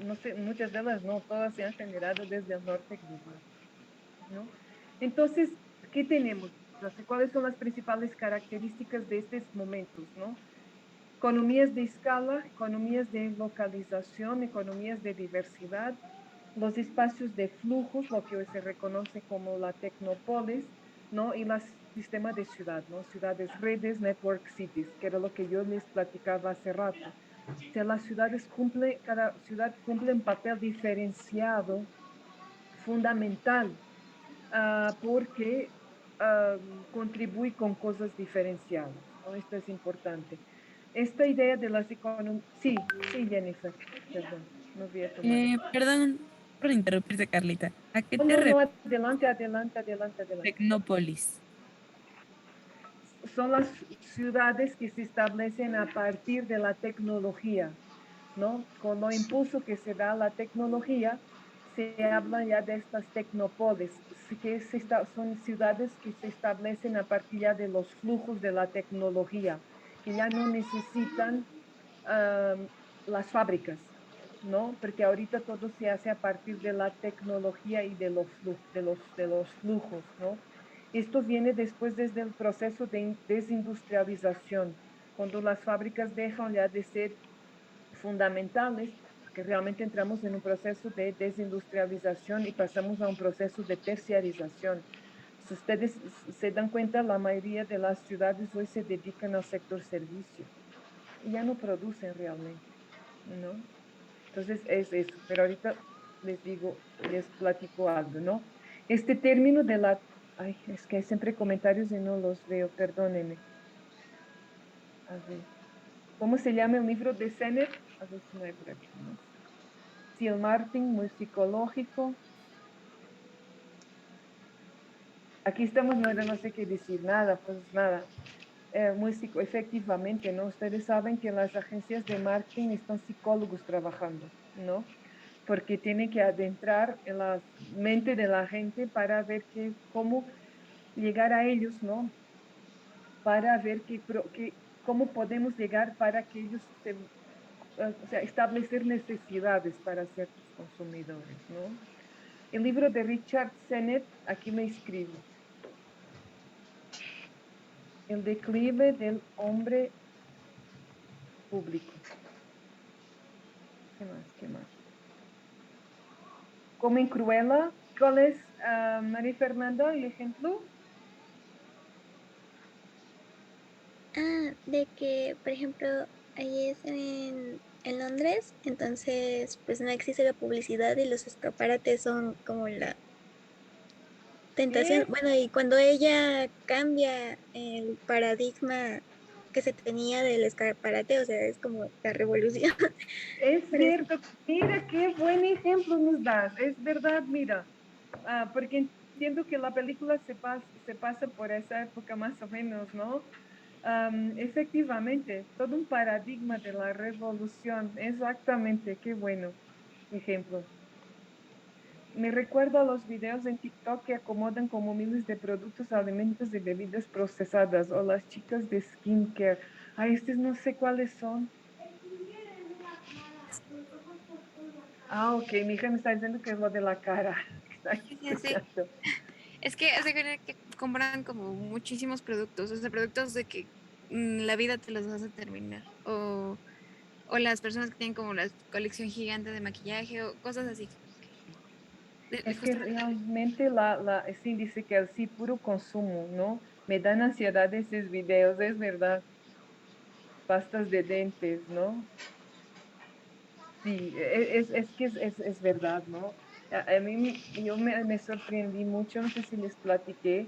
[SPEAKER 1] no sé, muchas de ellas no, todas se han generado desde el norte global, ¿no? Entonces, ¿qué tenemos? ¿Cuáles son las principales características de estos momentos, no? Economías de escala, economías de localización, economías de diversidad, los espacios de flujos, lo que hoy se reconoce como la tecnópolis, ¿no? Y el sistema de ciudad, ¿no? Ciudades, redes, network cities, que era lo que yo les platicaba hace rato. O sea, cada ciudad cumple un papel diferenciado, fundamental, porque contribuye con cosas diferenciadas, ¿no? Esto es importante. Esta idea de las economías... Sí, sí, Jennifer, perdón, no vi tu mano.
[SPEAKER 14] Perdón por interrumpirte, Carlita. ¿A qué te
[SPEAKER 1] No,
[SPEAKER 14] refieres?
[SPEAKER 1] adelante.
[SPEAKER 14] Tecnópolis.
[SPEAKER 1] Son las ciudades que se establecen a partir de la tecnología, ¿no? Con lo impulso que se da a la tecnología, se habla ya de estas tecnopolis, que son ciudades que se establecen a partir ya de los flujos de la tecnología, que ya no necesitan las fábricas, ¿no? Porque ahorita todo se hace a partir de la tecnología y de los flujos, ¿no? Esto viene después desde el proceso de desindustrialización, cuando las fábricas dejan ya de ser fundamentales, porque realmente entramos en un proceso de desindustrialización y pasamos a un proceso de terciarización. Si ustedes se dan cuenta, la mayoría de las ciudades hoy se dedican al sector servicio y ya no producen realmente, ¿no? Entonces es eso, pero ahorita les platico algo, ¿no? Este término de la... Ay, es que hay siempre comentarios y no los veo, perdónenme. A ver. ¿Cómo se llama el libro de Sennett? A ver si no hay por aquí. ¿No? Sí, el Martin, muy psicológico. Aquí estamos, no sé qué decir, nada, pues nada. Efectivamente, ¿no? Ustedes saben que en las agencias de marketing están psicólogos trabajando, ¿no? Porque tienen que adentrar en la mente de la gente para ver cómo llegar a ellos, ¿no? Para ver cómo podemos llegar para que ellos o sea, establecer necesidades para ciertos consumidores, ¿no? El libro de Richard Sennett, aquí me escribo. El declive del hombre público. ¿Qué más? ¿Qué más? Como en Cruella, ¿cuál es, María Fernanda, el ejemplo?
[SPEAKER 13] De que, por ejemplo, ahí es en Londres, entonces pues no existe la publicidad y los escaparates son como la tentación.
[SPEAKER 1] ¿Qué?
[SPEAKER 13] Bueno, y cuando ella cambia el paradigma que se tenía del escaparate, o sea, es como la revolución.
[SPEAKER 1] Es
[SPEAKER 13] Pero sí.
[SPEAKER 1] cierto, mira qué buen ejemplo nos das, es verdad, mira, porque entiendo que la película se pasa por esa época más o menos, ¿no? Efectivamente, todo un paradigma de la revolución, exactamente, qué bueno ejemplo. Me recuerda a los videos en TikTok que acomodan como miles de productos, alimentos y bebidas procesadas, o las chicas de skincare. Ay, estos no sé cuáles son. Ah, ok, mi hija me está diciendo que es lo de la cara. Está
[SPEAKER 2] Sí, sí, sí.
[SPEAKER 1] escuchando.
[SPEAKER 2] Es que hace que compran como muchísimos productos, o sea, productos de que la vida te los vas a terminar. O las personas que tienen como la colección gigante de maquillaje o cosas así.
[SPEAKER 1] Es que
[SPEAKER 2] Justamente.
[SPEAKER 1] realmente sí dice que sí, puro consumo, ¿no? Me dan ansiedad esos videos, es verdad. Pastas de dientes, ¿no? Sí, es que es verdad, ¿no? A mí me sorprendí mucho, no sé si les platiqué,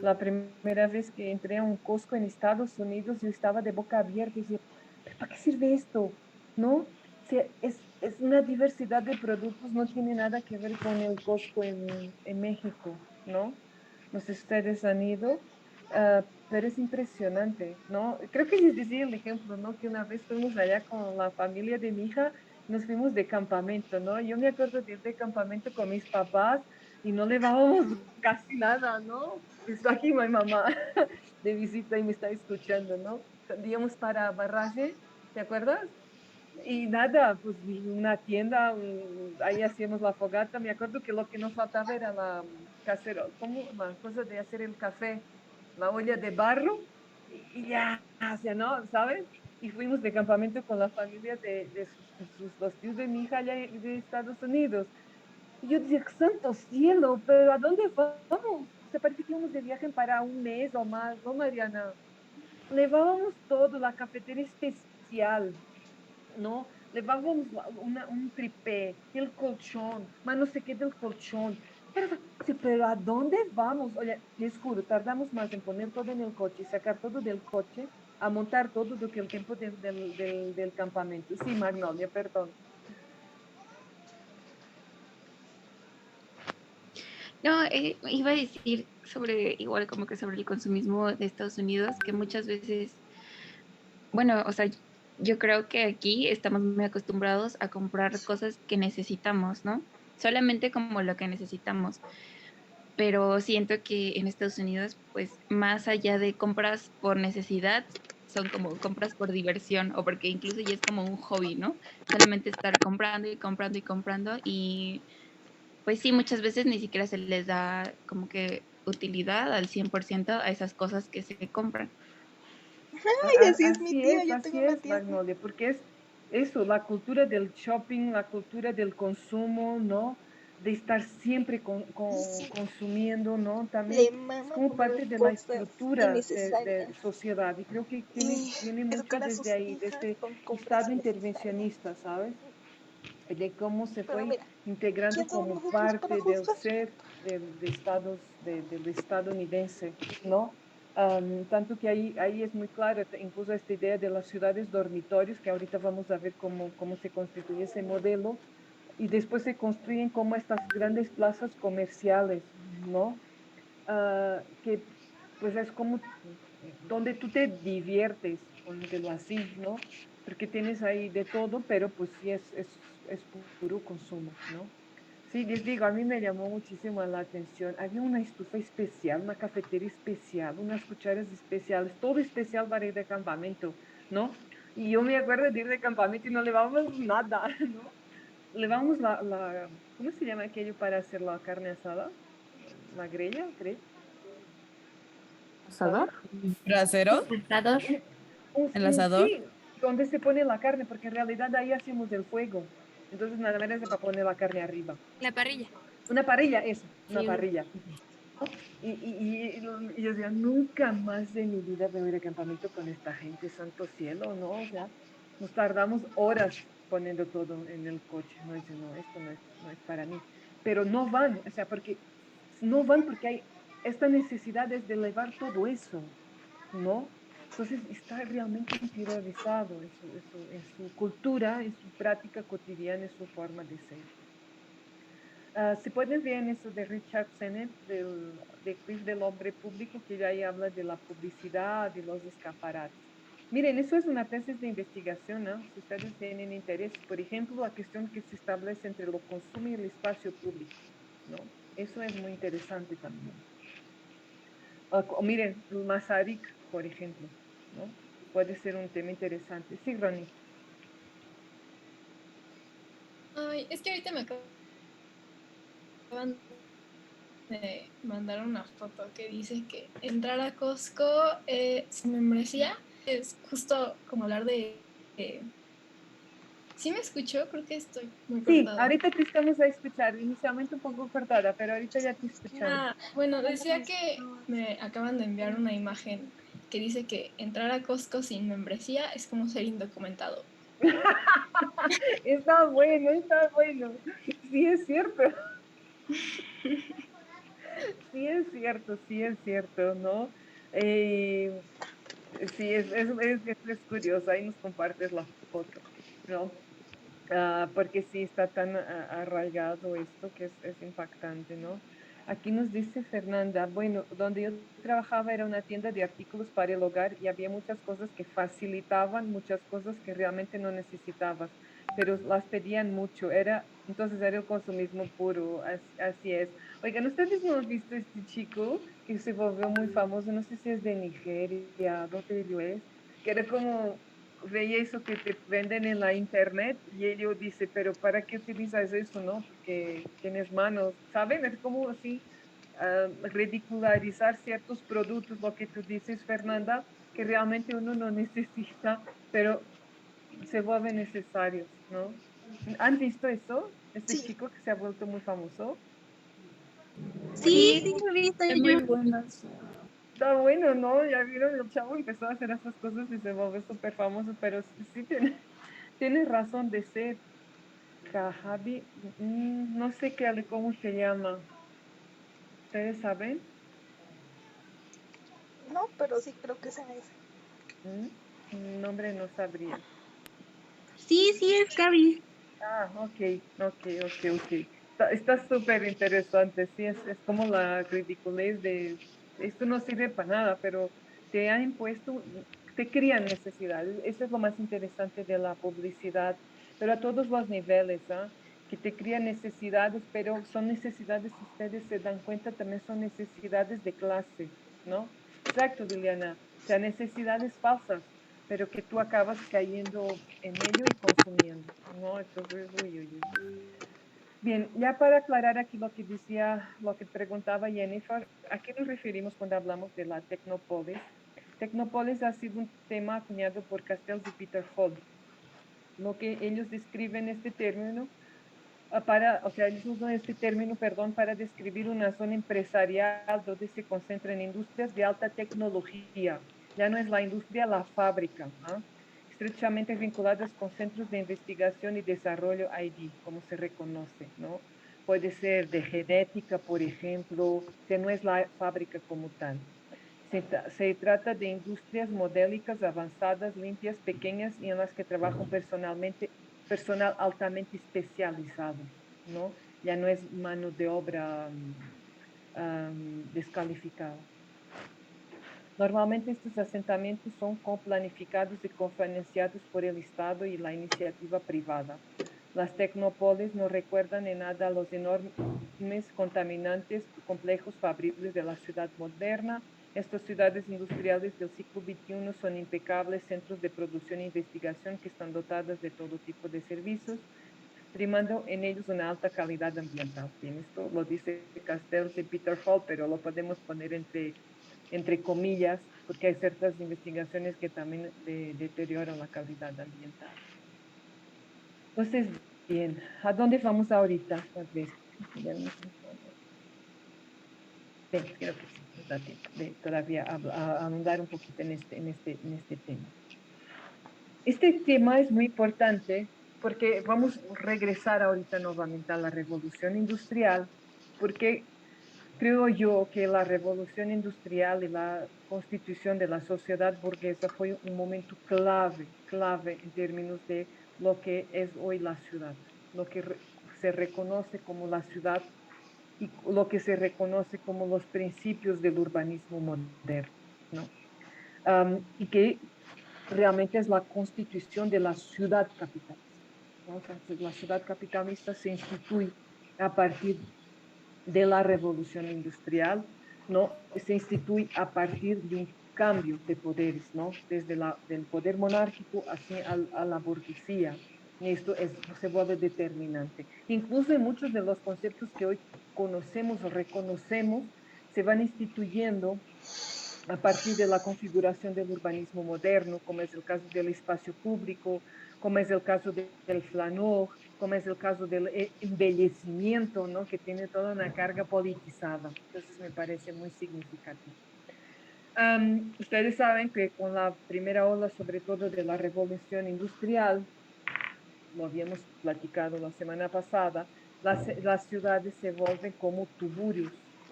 [SPEAKER 1] la primera vez que entré a un Costco en Estados Unidos, yo estaba de boca abierta y decía, ¿pero para qué sirve esto? ¿No? O sea, es una diversidad de productos, no tiene nada que ver con el Costco en México, ¿no? No sé si ustedes han ido, pero es impresionante, ¿no? Creo que les decía el ejemplo, ¿no? Que una vez fuimos allá con la familia de mi hija, nos fuimos de campamento, ¿no? Yo me acuerdo de ir de campamento con mis papás y no llevábamos casi nada, ¿no? Está aquí mi mamá de visita y me está escuchando, ¿no? Íbamos para Barraje, ¿te acuerdas? Y nada, pues una tienda, ahí hacíamos la fogata. Me acuerdo que lo que nos faltaba era la casero, ¿cómo? La cosa de hacer el café, la olla de barro, y ya, o sea, ¿no? ¿Sabes? Y fuimos de campamento con la familia de los tíos de mi hija allá de Estados Unidos. Y yo decía, santo cielo, pero ¿a dónde vamos? O sea, parece que íbamos de viaje para un mes o más, ¿no, Mariana? Levábamos todo, la cafetera especial, ¿no? Levábamos un tripé, el colchón, más no sé qué del colchón. Pero ¿a dónde vamos? Oye, les juro, tardamos más en poner todo en el coche, sacar todo del coche, a montar todo do que el tiempo del campamento. Sí, Magnolia, perdón.
[SPEAKER 2] No, iba a decir sobre, igual como que sobre el consumismo de Estados Unidos, que muchas veces, bueno, o sea, yo creo que aquí estamos muy acostumbrados a comprar cosas que necesitamos, ¿no? Solamente como lo que necesitamos. Pero siento que en Estados Unidos, pues más allá de compras por necesidad, son como compras por diversión o porque incluso ya es como un hobby, ¿no? Solamente estar comprando y comprando y comprando y pues sí, muchas veces ni siquiera se les da como que utilidad al 100% a esas cosas que se compran.
[SPEAKER 15] Ay, así es mi tío, yo tengo
[SPEAKER 1] Así
[SPEAKER 15] una
[SPEAKER 1] es,
[SPEAKER 15] tía así.
[SPEAKER 1] Magnolia, porque es eso, la cultura del shopping, la cultura del consumo, ¿no? De estar siempre consumiendo, ¿no?
[SPEAKER 15] Le
[SPEAKER 1] También es
[SPEAKER 15] mama
[SPEAKER 1] como
[SPEAKER 15] comprar
[SPEAKER 1] parte de la
[SPEAKER 15] cosas
[SPEAKER 1] estructura de
[SPEAKER 15] innecesarias.
[SPEAKER 1] sociedad y creo que
[SPEAKER 15] Y
[SPEAKER 1] viene mucho
[SPEAKER 15] educar a
[SPEAKER 1] desde
[SPEAKER 15] sus
[SPEAKER 1] ahí, de
[SPEAKER 15] hijas
[SPEAKER 1] este
[SPEAKER 15] con compras
[SPEAKER 1] estado
[SPEAKER 15] innecesarias.
[SPEAKER 1] intervencionista, ¿sabes? de cómo se
[SPEAKER 15] Pero
[SPEAKER 1] fue
[SPEAKER 15] mira,
[SPEAKER 1] integrando
[SPEAKER 15] ¿quién somos
[SPEAKER 1] como
[SPEAKER 15] nosotros para
[SPEAKER 1] parte del
[SPEAKER 15] juzgar?
[SPEAKER 1] ser del estadounidense, ¿no? Tanto que ahí es muy claro, incluso esta idea de las ciudades dormitorios, que ahorita vamos a ver cómo se constituye ese modelo, y después se construyen como estas grandes plazas comerciales, ¿no? Que pues es como donde tú te diviertes, ponértelo así, ¿no? Porque tienes ahí de todo, pero pues sí es puro consumo, ¿no? Sí, les digo, a mí me llamó muchísimo la atención. Había una estufa especial, una cafetera especial, unas cucharas especiales, todo especial para ir de campamento, ¿no? Y yo me acuerdo de ir de campamento y no llevábamos nada, ¿no? Llevábamos ¿cómo se llama aquello para hacer la carne asada? La grella, creo.
[SPEAKER 3] ¿Asador?
[SPEAKER 14] ¿Brasero?
[SPEAKER 13] Asador.
[SPEAKER 14] ¿El asador?
[SPEAKER 1] Sí, donde se pone la carne, porque en realidad ahí hacemos el fuego. Entonces nada más es para poner la carne arriba.
[SPEAKER 2] La parrilla.
[SPEAKER 1] Una parrilla, eso, una
[SPEAKER 10] Sí,
[SPEAKER 1] parrilla. Y yo decía, nunca más de mi vida me voy de campamento con esta gente, santo cielo, ¿no? O sea, nos tardamos horas poniendo todo en el coche, ¿no? Dice, no, esto no es para mí. Pero no van, o sea, porque no van porque hay esta necesidad es de elevar todo eso, ¿no? Entonces está realmente interiorizado en su cultura, en su práctica cotidiana, en su forma de ser. Se puede ver en eso de Richard Sennett, del quiz del hombre público, que ya ahí habla de la publicidad y los escaparates. Miren, eso es una tesis de investigación, ¿no? Si ustedes tienen interés, por ejemplo, la cuestión que se establece entre lo consumo y el espacio público, ¿no? Eso es muy interesante también. O miren, el Masaryk, por ejemplo, ¿no? Puede ser un tema interesante. Sí, Ronnie.
[SPEAKER 5] Ay, es que ahorita me acaban de mandar una foto que dice que entrar a Costco sin membresía es justo como hablar de... ¿Sí me escuchó? Creo que estoy muy
[SPEAKER 1] Sí,
[SPEAKER 5] cortada.
[SPEAKER 1] ahorita te estamos a escuchar. Inicialmente un poco cortada, pero ahorita ya te escuchamos.
[SPEAKER 5] Ah, bueno, decía que me acaban de enviar una imagen que dice que entrar a Costco sin membresía es como ser indocumentado.
[SPEAKER 1] Está bueno, está bueno. Sí es cierto, sí es cierto, ¿no? Eh, sí, es curioso, ahí nos compartes la foto, ¿no? Porque sí está tan arraigado esto que es impactante, ¿no? Aquí nos dice Fernanda, bueno, donde yo trabajaba era una tienda de artículos para el hogar y había muchas cosas que facilitaban, muchas cosas que realmente no necesitabas, pero las pedían mucho, entonces era el consumismo puro, así es. Oigan, ¿ustedes no han visto este chico que se volvió muy famoso? No sé si es de Nigeria, ¿dónde él es? Que era como veía eso que te venden en la internet y ellos dice, pero ¿para qué utilizas eso, no? Porque tienes manos, ¿saben? Es como así ridicularizar ciertos productos, lo que tú dices, Fernanda, que realmente uno no necesita, pero se vuelven necesarios, ¿no? ¿Han visto eso? Este
[SPEAKER 15] Sí,
[SPEAKER 1] chico que se ha vuelto muy famoso.
[SPEAKER 15] sí, sí, lo he visto
[SPEAKER 2] Es muy
[SPEAKER 15] yo.
[SPEAKER 2] bueno.
[SPEAKER 1] Está bueno, ¿no? Ya vieron, el chavo empezó a hacer esas cosas y se volvió súper famoso, pero sí tiene razón de ser. Kajabi, no sé cómo se llama. ¿Ustedes saben?
[SPEAKER 15] No, pero sí creo que es en ese.
[SPEAKER 1] Mm, Nombre no sabría.
[SPEAKER 13] Sí, sí, es Gaby.
[SPEAKER 1] Ok, ok. Está súper interesante, sí, es como la ridiculez de, esto no sirve para nada, pero te ha impuesto, te crea necesidades, eso es lo más interesante de la publicidad, pero a todos los niveles, ¿ah? Que te crea necesidades, pero son necesidades, si ustedes se dan cuenta, también son necesidades de clase, ¿no? Exacto, Liliana, o sea, necesidades falsas pero que tú acabas cayendo en ello y consumiendo, ¿no? Entonces, uy. Bien, ya para aclarar aquí lo que decía, lo que preguntaba Jennifer, ¿a qué nos referimos cuando hablamos de la tecnopolis? Tecnopolis ha sido un tema acuñado por Castells y Peter Hall. Lo que ellos describen este término o sea, ellos usan este término, perdón, para describir una zona empresarial donde se concentran industrias de alta tecnología. Ya no es la industria, la fábrica. ¿Ah? estrechamente vinculadas con centros de investigación y desarrollo ID, como se reconoce, ¿no? Puede ser de genética, por ejemplo, que no es la fábrica como tal. Se trata de industrias modélicas avanzadas, limpias, pequeñas y en las que trabaja un personal altamente especializado, ¿no? Ya no es mano de obra descalificada. Normalmente estos asentamientos son coplanificados y cofinanciados por el Estado y la iniciativa privada. Las tecnopolis no recuerdan en nada a los enormes contaminantes complejos fabriles de la ciudad moderna. Estas ciudades industriales del siglo XXI son impecables centros de producción e investigación que están dotadas de todo tipo de servicios, primando en ellos una alta calidad ambiental. Bien, esto lo dice Castells y Peter Hall, pero lo podemos poner entre comillas, porque hay ciertas investigaciones que también deterioran la calidad ambiental. Entonces, bien, ¿a dónde vamos ahorita? A ver, creo que sí, nos da tiempo de todavía ahondar un poquito en este tema. Este tema es muy importante porque vamos a regresar ahorita nuevamente a la revolución industrial, porque creo yo que la revolución industrial y la constitución de la sociedad burguesa fue un momento clave en términos de lo que es hoy la ciudad, lo que se reconoce como la ciudad y lo que se reconoce como los principios del urbanismo moderno, ¿no? Y que realmente es la constitución de la ciudad capitalista, ¿no? O sea, la ciudad capitalista se instituye a partir de la revolución industrial, ¿no? Se instituye a partir de un cambio de poderes, ¿no? Desde del poder monárquico a la burguesía. Y esto se vuelve determinante. Incluso en muchos de los conceptos que hoy conocemos o reconocemos, se van instituyendo a partir de la configuración del urbanismo moderno, como es el caso del espacio público, como es el caso del flanor, como es el caso del embellecimiento, ¿no? Que tiene toda una carga politizada. Entonces me parece muy significativo. Ustedes saben que con la primera ola, sobre todo de la revolución industrial, lo habíamos platicado la semana pasada, las ciudades se vuelven como tuburios,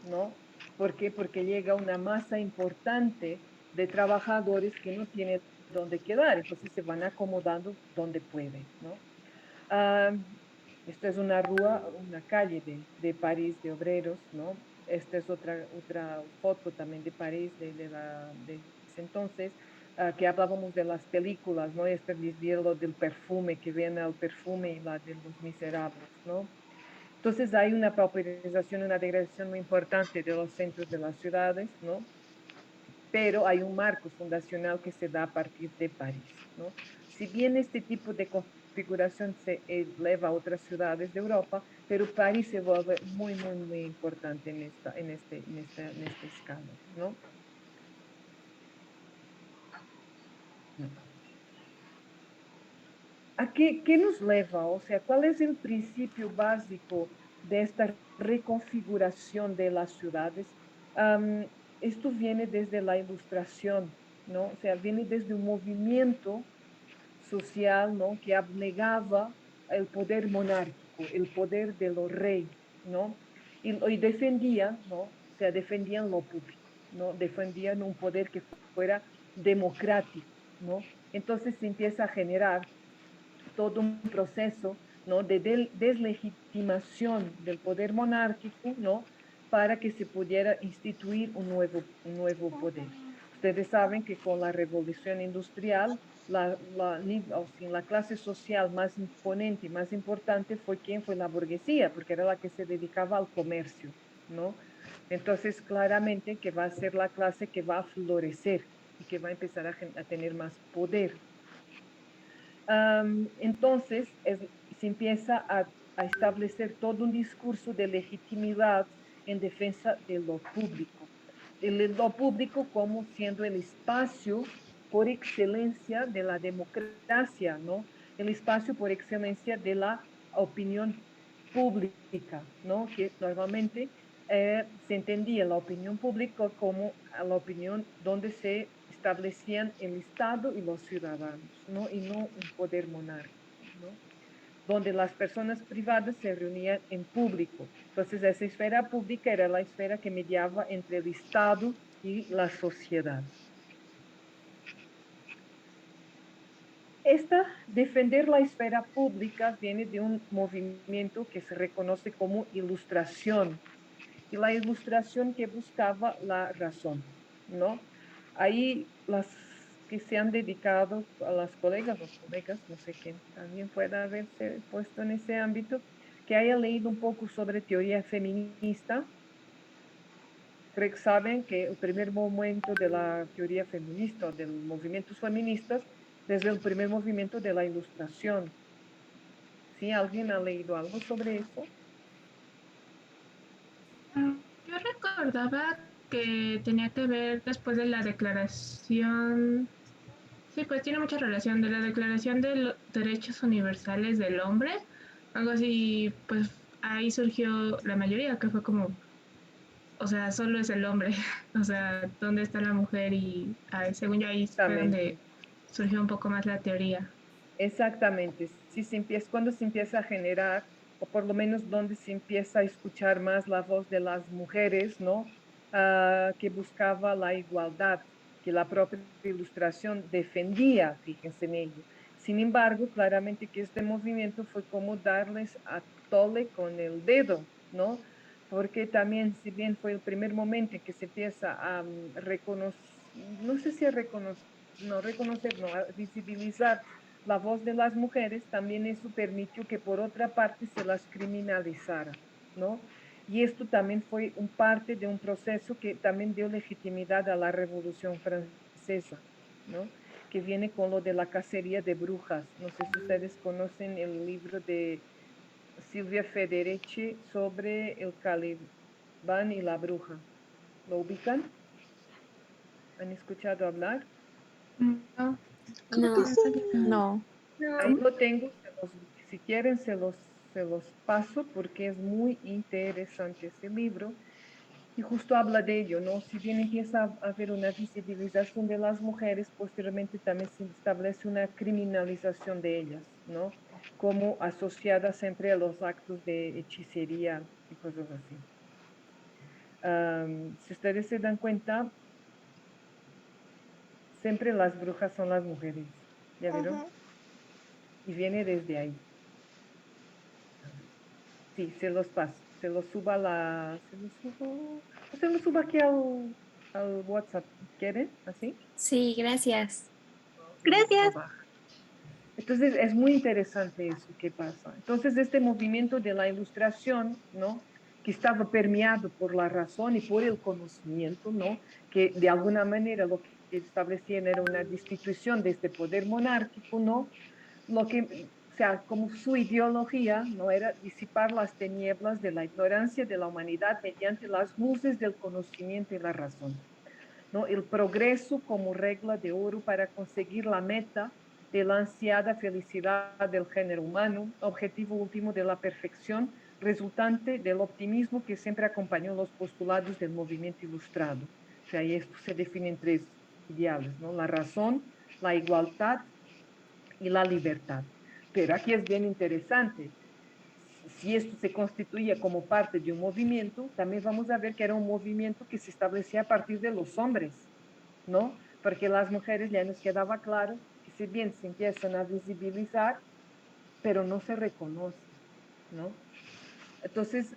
[SPEAKER 1] ¿no? ¿Por qué? Porque llega una masa importante de trabajadores que no tienen dónde quedar, entonces se van acomodando donde pueden, ¿no? Esta es una rúa, una calle de París, de obreros, ¿no? Esta es otra foto también de París, de ese entonces, que hablábamos de las películas, ¿no? Este lo del perfume, que viene al perfume y la de los miserables, ¿no? Entonces hay una pauperización, una degradación muy importante de los centros de las ciudades, ¿no? Pero hay un marco fundacional que se da a partir de París, ¿no? Si bien este tipo de configuración se eleva a otras ciudades de Europa, pero París se vuelve muy importante en esta escala, ¿no? ¿A qué nos lleva? O sea, ¿cuál es el principio básico de esta reconfiguración de las ciudades? Esto viene desde la Ilustración, ¿no? O sea, viene desde un movimiento social, ¿no? Que abnegaba el poder monárquico, el poder de los reyes, ¿no? Y defendían, ¿no? O sea, defendían lo público, ¿no? Defendían un poder que fuera democrático, ¿no? Entonces se empieza a generar todo un proceso, ¿no? De deslegitimación del poder monárquico, ¿no? Para que se pudiera instituir un nuevo poder. Ustedes saben que con la revolución industrial, la clase social más imponente y más importante fue ¿quién? Fue la burguesía, porque era la que se dedicaba al comercio, ¿no? Entonces, claramente que va a ser la clase que va a florecer y que va a empezar a tener más poder. Entonces, se empieza a establecer todo un discurso de legitimidad en defensa de lo público. Lo público como siendo el espacio por excelencia de la democracia, ¿no? El espacio por excelencia de la opinión pública, ¿no? Que normalmente se entendía la opinión pública como la opinión donde se establecían el Estado y los ciudadanos, ¿no? Y no un poder monárquico, ¿no? Donde las personas privadas se reunían en público. Entonces, esa esfera pública era la esfera que mediaba entre el Estado y la sociedad. Defender la esfera pública viene de un movimiento que se reconoce como ilustración, y la ilustración que buscaba la razón, ¿no? Ahí las que se han dedicado a las colegas, los colegas, no sé quién también pueda haberse puesto en ese ámbito, que haya leído un poco sobre teoría feminista. Creo que saben que el primer momento de la teoría feminista o de los movimientos feministas, desde el primer movimiento de la ilustración. ¿Sí? ¿Alguien ha leído algo sobre eso?
[SPEAKER 5] Yo recordaba que tenía que ver después de la declaración, sí, pues tiene mucha relación de la Declaración de los Derechos Universales del Hombre, algo así, pues ahí surgió la mayoría, que fue como, o sea, solo es el hombre, o sea, ¿dónde está la mujer? Y según yo ahí fue donde surgió un poco más la teoría.
[SPEAKER 1] Exactamente. Cuando se empieza a generar, o por lo menos donde se empieza a escuchar más la voz de las mujeres, ¿no? Que buscaba la igualdad, que la propia ilustración defendía, fíjense en ello. Sin embargo, claramente que este movimiento fue como darles a tole con el dedo, ¿no? Porque también, si bien fue el primer momento en que se empieza a reconocer, no sé si a reconocer, no, a visibilizar la voz de las mujeres, también eso permitió que por otra parte se las criminalizara, ¿no? Y esto también fue un parte de un proceso que también dio legitimidad a la Revolución Francesa, ¿no? Que viene con lo de la cacería de brujas. No sé si ustedes conocen el libro de Silvia Federici sobre el Calibán y la bruja. ¿Lo ubican? ¿Han escuchado hablar?
[SPEAKER 5] No.
[SPEAKER 15] Creo que sí.
[SPEAKER 3] No.
[SPEAKER 1] Ahí lo tengo, si quieren se los paso porque es muy interesante ese libro y justo habla de ello, ¿no? Si bien empieza a haber una visibilización de las mujeres, posteriormente también se establece una criminalización de ellas, ¿no? Como asociada siempre a los actos de hechicería y cosas así. Si ustedes se dan cuenta, siempre las brujas son las mujeres, ¿ya vieron?
[SPEAKER 15] Ajá.
[SPEAKER 1] Y viene desde ahí. Sí, se los paso. Se los suba se los suba aquí al WhatsApp. ¿Quieren? ¿Así?
[SPEAKER 10] Sí, gracias.
[SPEAKER 15] Gracias.
[SPEAKER 1] Entonces, es muy interesante eso que pasa. Entonces, este movimiento de la ilustración, ¿no? Que estaba permeado por la razón y por el conocimiento, ¿no? Que de alguna manera lo que establecían era una destitución de este poder monárquico, ¿no? Lo que, o sea, como su ideología, ¿no? Era disipar las tinieblas de la ignorancia de la humanidad mediante las luces del conocimiento y la razón, ¿no? El progreso como regla de oro para conseguir la meta de la ansiada felicidad del género humano, objetivo último de la perfección, resultante del optimismo que siempre acompañó los postulados del movimiento ilustrado. O sea, y esto se define en tres ideales, ¿no? La razón, la igualdad y la libertad. Pero aquí es bien interesante. Si esto se constituía como parte de un movimiento, también vamos a ver que era un movimiento que se establecía a partir de los hombres, ¿no? Porque las mujeres ya nos quedaba claro que si bien se empiezan a visibilizar, pero no se reconoce, ¿no? Entonces,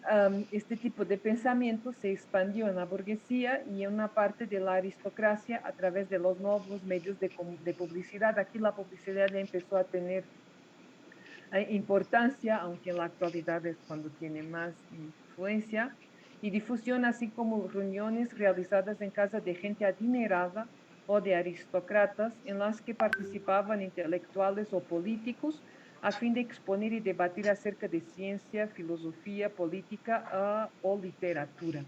[SPEAKER 1] este tipo de pensamiento se expandió en la burguesía y en una parte de la aristocracia a través de los nuevos medios de publicidad. Aquí la publicidad ya empezó a tener importancia, aunque en la actualidad es cuando tiene más influencia, y difusión, así como reuniones realizadas en casa de gente adinerada o de aristócratas, en las que participaban intelectuales o políticos a fin de exponer y debatir acerca de ciencia, filosofía, política o literatura.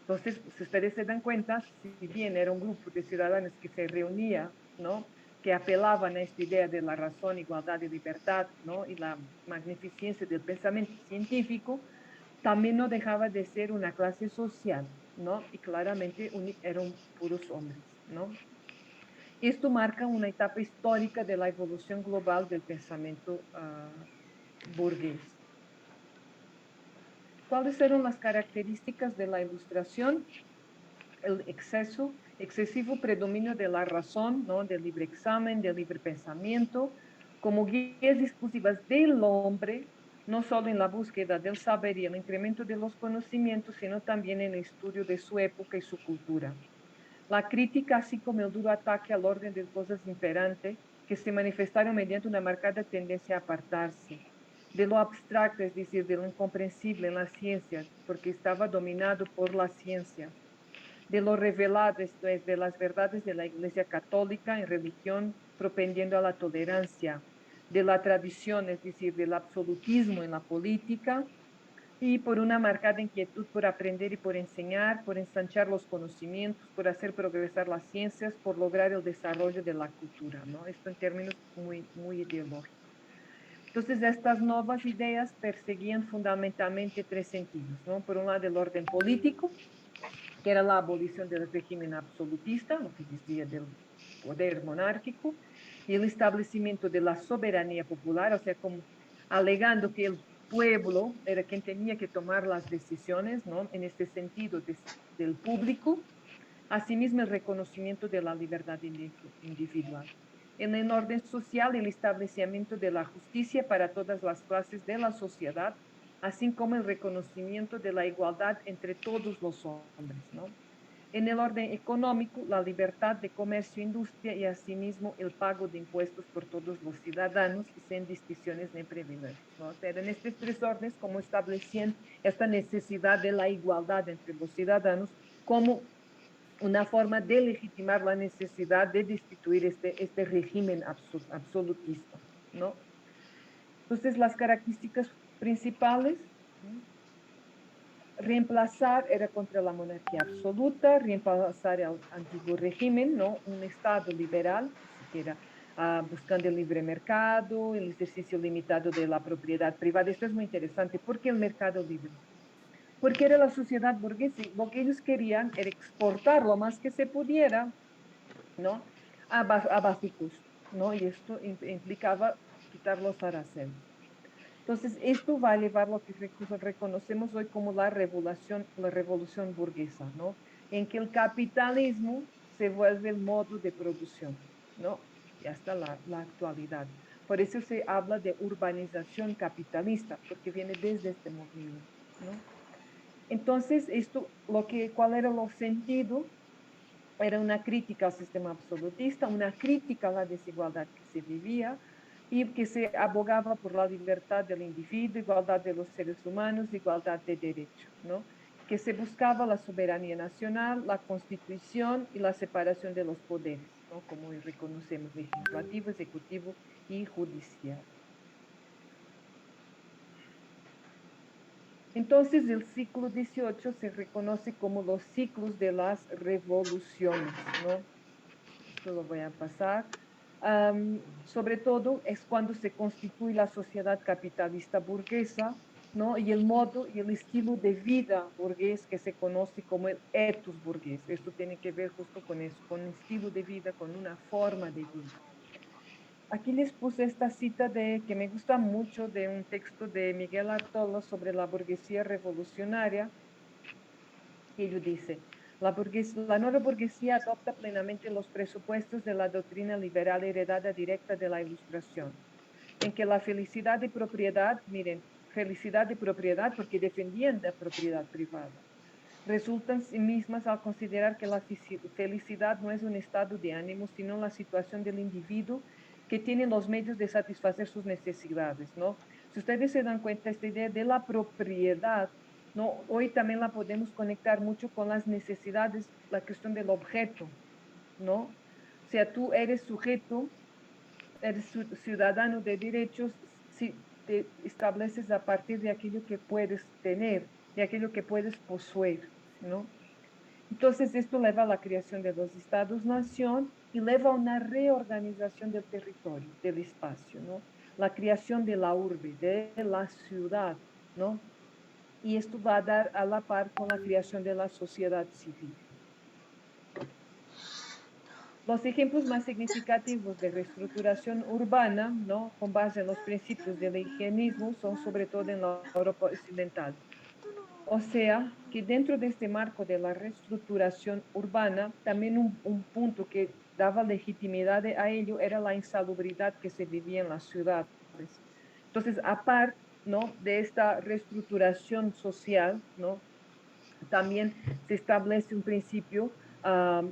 [SPEAKER 1] Entonces, si ustedes se dan cuenta, si bien era un grupo de ciudadanos que se reunía, ¿no? Que apelaban a esta idea de la razón, igualdad y libertad, ¿no? Y la magnificencia del pensamiento científico, también no dejaba de ser una clase social, ¿no? Y claramente eran puros hombres, ¿no? Esto marca una etapa histórica de la evolución global del pensamiento burgués. ¿Cuáles eran las características de la Ilustración? El excesivo predominio de la razón, ¿no? Del libre examen, del libre pensamiento, como guías discursivas del hombre, no solo en la búsqueda del saber y el incremento de los conocimientos, sino también en el estudio de su época y su cultura. La crítica, así como el duro ataque al orden de cosas imperante, que se manifestaron mediante una marcada tendencia a apartarse de lo abstracto, es decir, de lo incomprensible en las ciencias, porque estaba dominado por la ciencia, de lo revelado, esto es, de las verdades de la Iglesia Católica en religión, propendiendo a la tolerancia, de la tradición, es decir, del absolutismo en la política, y por una marcada inquietud por aprender y por enseñar, por ensanchar los conocimientos, por hacer progresar las ciencias, por lograr el desarrollo de la cultura, ¿no? Esto en términos muy ideológicos. Entonces, estas nuevas ideas perseguían fundamentalmente tres sentidos, ¿no? Por un lado, el orden político, que era la abolición del régimen absolutista, lo que decía del poder monárquico, y el establecimiento de la soberanía popular, o sea, como alegando que el pueblo era quien tenía que tomar las decisiones, ¿no? En este sentido del público, asimismo el reconocimiento de la libertad individual. En el orden social, el establecimiento de la justicia para todas las clases de la sociedad, así como el reconocimiento de la igualdad entre todos los hombres, ¿no? En el orden económico, la libertad de comercio e industria y asimismo el pago de impuestos por todos los ciudadanos sin distinciones ni privilegios, ¿no? O sea, en estos tres órdenes, como establecían esta necesidad de la igualdad entre los ciudadanos como una forma de legitimar la necesidad de destituir este régimen absolutista, ¿no? Entonces, las características principales, ¿no? Reemplazar era contra la monarquía absoluta, reemplazar el antiguo régimen, ¿no? Un Estado liberal, que era buscando el libre mercado, el ejercicio limitado de la propiedad privada. Esto es muy interesante. ¿Por qué el mercado libre? Porque era la sociedad burguesa. Lo que ellos querían era exportar lo más que se pudiera, ¿no? A bajo costo, ¿no? Y esto implicaba quitar los aranceles. Entonces, esto va a llevar lo que reconocemos hoy como la revolución burguesa, ¿no? En que el capitalismo se vuelve el modo de producción, ¿no? Y hasta la actualidad. Por eso se habla de urbanización capitalista, porque viene desde este movimiento, ¿no? Entonces, ¿cuál era el sentido? Era una crítica al sistema absolutista, una crítica a la desigualdad que se vivía y que se abogaba por la libertad del individuo, igualdad de los seres humanos, igualdad de derechos, ¿no? Que se buscaba la soberanía nacional, la constitución y la separación de los poderes, ¿no? Como hoy reconocemos, legislativo, ejecutivo y judicial. Entonces, el siglo XVIII se reconoce como los ciclos de las revoluciones, ¿no? Esto lo voy a pasar. Sobre todo es cuando se constituye la sociedad capitalista burguesa, ¿no? Y el modo y el estilo de vida burgués que se conoce como el ethos burgués. Esto tiene que ver justo con eso, con un estilo de vida, con una forma de vida. Aquí les puse esta cita que me gusta mucho de un texto de Miguel Artola sobre la burguesía revolucionaria. Y ello dice, la nueva burguesía adopta plenamente los presupuestos de la doctrina liberal heredada directa de la Ilustración, en que la felicidad de propiedad, miren, felicidad de propiedad porque defendían la propiedad privada, resultan sí mismas al considerar que la felicidad no es un estado de ánimo, sino la situación del individuo que tiene los medios de satisfacer sus necesidades, ¿no? Si ustedes se dan cuenta, esta idea de la propiedad, ¿no? Hoy también la podemos conectar mucho con las necesidades, la cuestión del objeto, ¿no? O sea, tú eres sujeto, eres ciudadano de derechos si te estableces a partir de aquello que puedes tener, de aquello que puedes poseer, ¿no? Entonces, esto lleva a la creación de los estados-nación y lleva a una reorganización del territorio, del espacio, ¿no? La creación de la urbe, de la ciudad, ¿no? Y esto va a dar a la par con la creación de la sociedad civil. Los ejemplos más significativos de reestructuración urbana, ¿no? Con base en los principios del higienismo, son sobre todo en la Europa occidental. O sea, que dentro de este marco de la reestructuración urbana, también un punto que daba legitimidad a ello era la insalubridad que se vivía en las ciudades. Entonces, aparte, ¿no? De esta reestructuración social, ¿no? También se establece un principio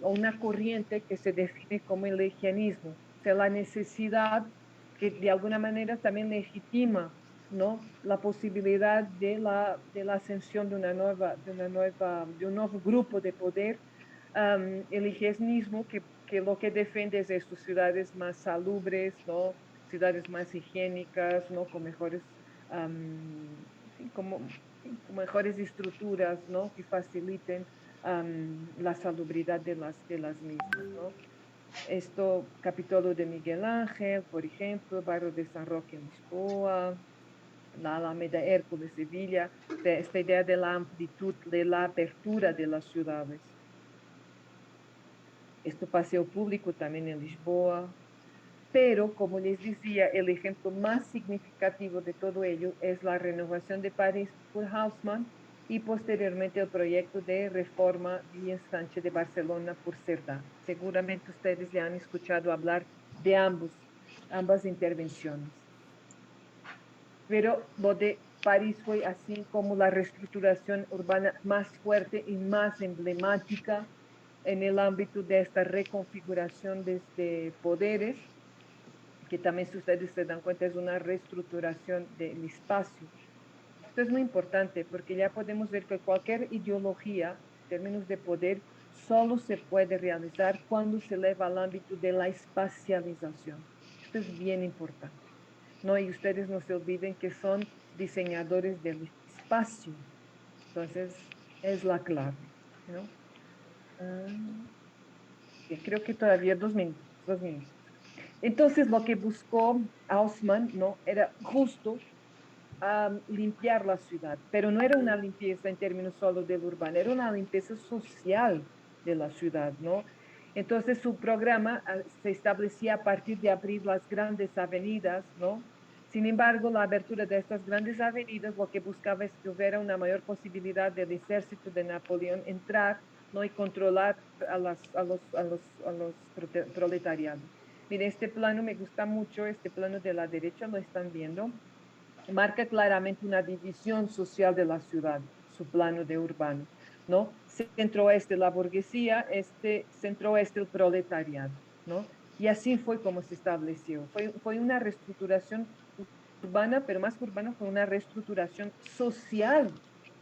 [SPEAKER 1] o una corriente que se define como el higienismo, o sea, la necesidad que de alguna manera también legitima, ¿no? La posibilidad de la ascensión de un nuevo grupo de poder, el higienismo que lo que defiende es estas ciudades más salubres, ¿no? Ciudades más higiénicas, ¿no? Con mejores, sí, con mejores estructuras, ¿no? Que faciliten la salubridad de las mismas, ¿no? Esto, Capitolio de Miguel Ángel, por ejemplo, Barrio de San Roque en Lisboa, la Alameda Hércules de Sevilla, esta idea de la amplitud, de la apertura de las ciudades. Esto paseo público también en Lisboa, pero como les decía, el ejemplo más significativo de todo ello es la renovación de París por Haussmann y posteriormente el proyecto de reforma y ensanche de Barcelona por Cerdá. Seguramente ustedes le han escuchado hablar de ambas intervenciones. Pero lo de París fue así como la reestructuración urbana más fuerte y más emblemática en el ámbito de esta reconfiguración de poderes, que también, si ustedes se dan cuenta, es una reestructuración del espacio. Esto es muy importante porque ya podemos ver que cualquier ideología, en términos de poder, solo se puede realizar cuando se eleva al ámbito de la espacialización. Esto es bien importante, ¿no? Y ustedes no se olviden que son diseñadores del espacio. Entonces, es la clave, ¿no? Creo que todavía 2 minutos, 2 minutos. Entonces, lo que buscó Haussmann, ¿no? Era justo limpiar la ciudad, pero no era una limpieza en términos solo del urbano, era una limpieza social de la ciudad, ¿no? Entonces, su programa se establecía a partir de abrir las grandes avenidas, ¿no? Sin embargo, la abertura de estas grandes avenidas lo que buscaba es que hubiera una mayor posibilidad del ejército de Napoleón entrar, ¿no? Y controlar a los proletariados. Mire, este plano me gusta mucho, este plano de la derecha, lo están viendo, marca claramente una división social de la ciudad, su plano de urbano, ¿no? Centro-oeste la burguesía, centro-oeste el proletariado, ¿no? Y así fue como se estableció. Fue una reestructuración urbana, pero más que urbana fue una reestructuración social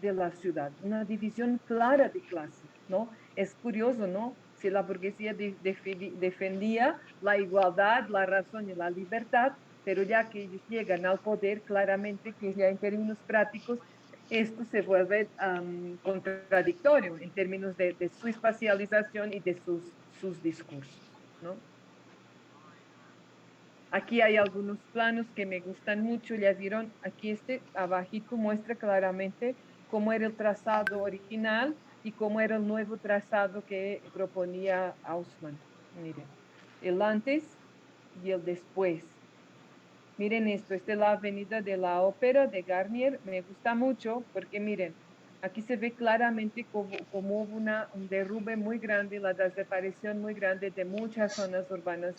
[SPEAKER 1] de la ciudad, una división clara de clases, ¿no? Es curioso, ¿no? Si la burguesía defendía la igualdad, la razón y la libertad, pero ya que ellos llegan al poder, claramente que ya en términos prácticos esto se vuelve contradictorio en términos de su espacialización y de sus discursos, ¿no? Aquí hay algunos planos que me gustan mucho, ya vieron, aquí abajito muestra claramente cómo era el trazado original y cómo era el nuevo trazado que proponía Haussmann. Miren, el antes y el después. Miren esto, esta es la avenida de la Ópera de Garnier, me gusta mucho porque miren, aquí se ve claramente cómo hubo un derrumbe muy grande, la desaparición muy grande de muchas zonas urbanas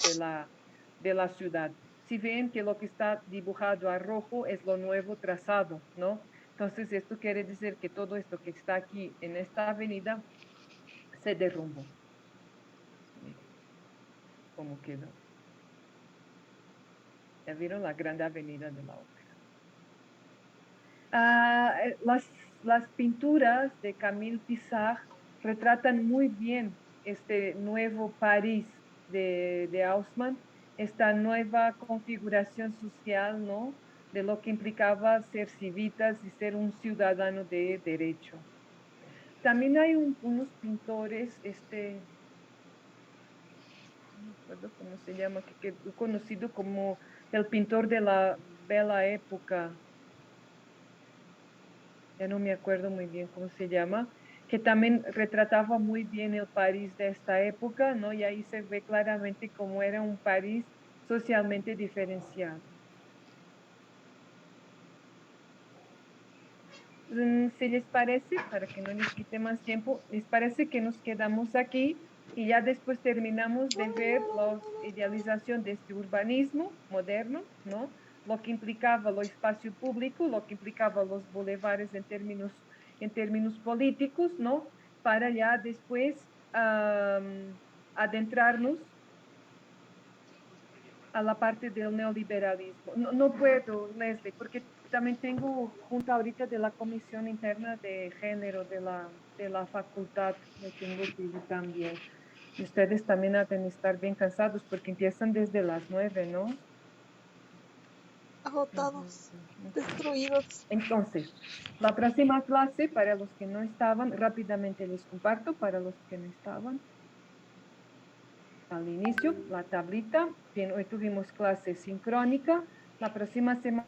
[SPEAKER 1] de la ciudad. Si ven que lo que está dibujado a rojo es lo nuevo trazado, ¿no? Entonces esto quiere decir que todo esto que está aquí en esta avenida se derrumbó. Miren cómo quedó. ¿Ya vieron la grande avenida de la Ópera? Las pinturas de Camille Pissarro retratan muy bien este nuevo París de Haussmann, esta nueva configuración social, ¿no? De lo que implicaba ser civitas y ser un ciudadano de derecho. También hay unos pintores, no me acuerdo cómo se llama, que conocido como el pintor de la Bella Época, ya no me acuerdo muy bien cómo se llama, que también retrataba muy bien el París de esta época, ¿no? Y ahí se ve claramente cómo era un París socialmente diferenciado. Si les parece, para que no les quite más tiempo, les parece que nos quedamos aquí y ya después terminamos de ver la idealización de este urbanismo moderno, ¿no? Lo que implicaba lo espacio público, lo que implicaba los bulevares en términos políticos, ¿no? Para ya después adentrarnos a la parte del neoliberalismo. No puedo, Leslie, porque también tengo junta ahorita de la Comisión Interna de Género de la facultad, me tengo que ir también. Y ustedes también deben estar bien cansados porque empiezan desde las 9, ¿no?
[SPEAKER 15] Agotados,
[SPEAKER 1] Ujú.
[SPEAKER 15] destruidos.
[SPEAKER 1] Entonces, la próxima clase, para los que no estaban, rápidamente les comparto, para los que no estaban, al inicio, la tablita. Bien, hoy tuvimos clase sincrónica. La próxima semana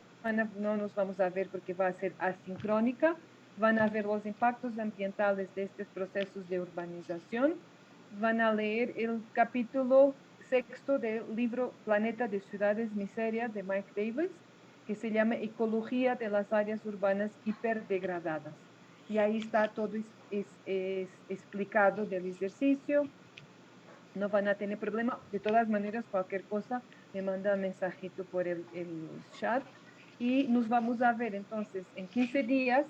[SPEAKER 1] no nos vamos a ver porque va a ser asincrónica. Van a ver los impactos ambientales de estos procesos de urbanización. Van a leer el capítulo 6 del libro Planeta de Ciudades Miseria de Mike Davis, que se llama Ecología de las áreas urbanas hiperdegradadas. Y ahí está todo explicado del ejercicio. No van a tener problema. De todas maneras, cualquier cosa, me manda un mensajito por el chat y nos vamos a ver entonces en 15 días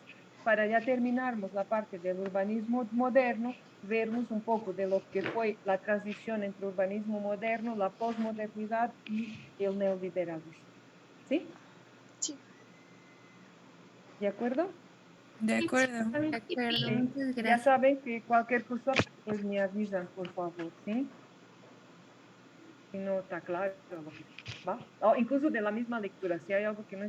[SPEAKER 1] para ya terminarmos la parte del urbanismo moderno, vernos un poco de lo que fue la transición entre urbanismo moderno, la posmodernidad y el neoliberalismo. ¿Sí?
[SPEAKER 15] Sí.
[SPEAKER 1] ¿De acuerdo?
[SPEAKER 14] De acuerdo.
[SPEAKER 2] De acuerdo, muchas
[SPEAKER 1] Ya
[SPEAKER 2] gracias.
[SPEAKER 1] saben que cualquier cosa, pues me avisan, por favor, ¿sí? Si no está claro, lo que va. O incluso de la misma lectura, si hay algo que no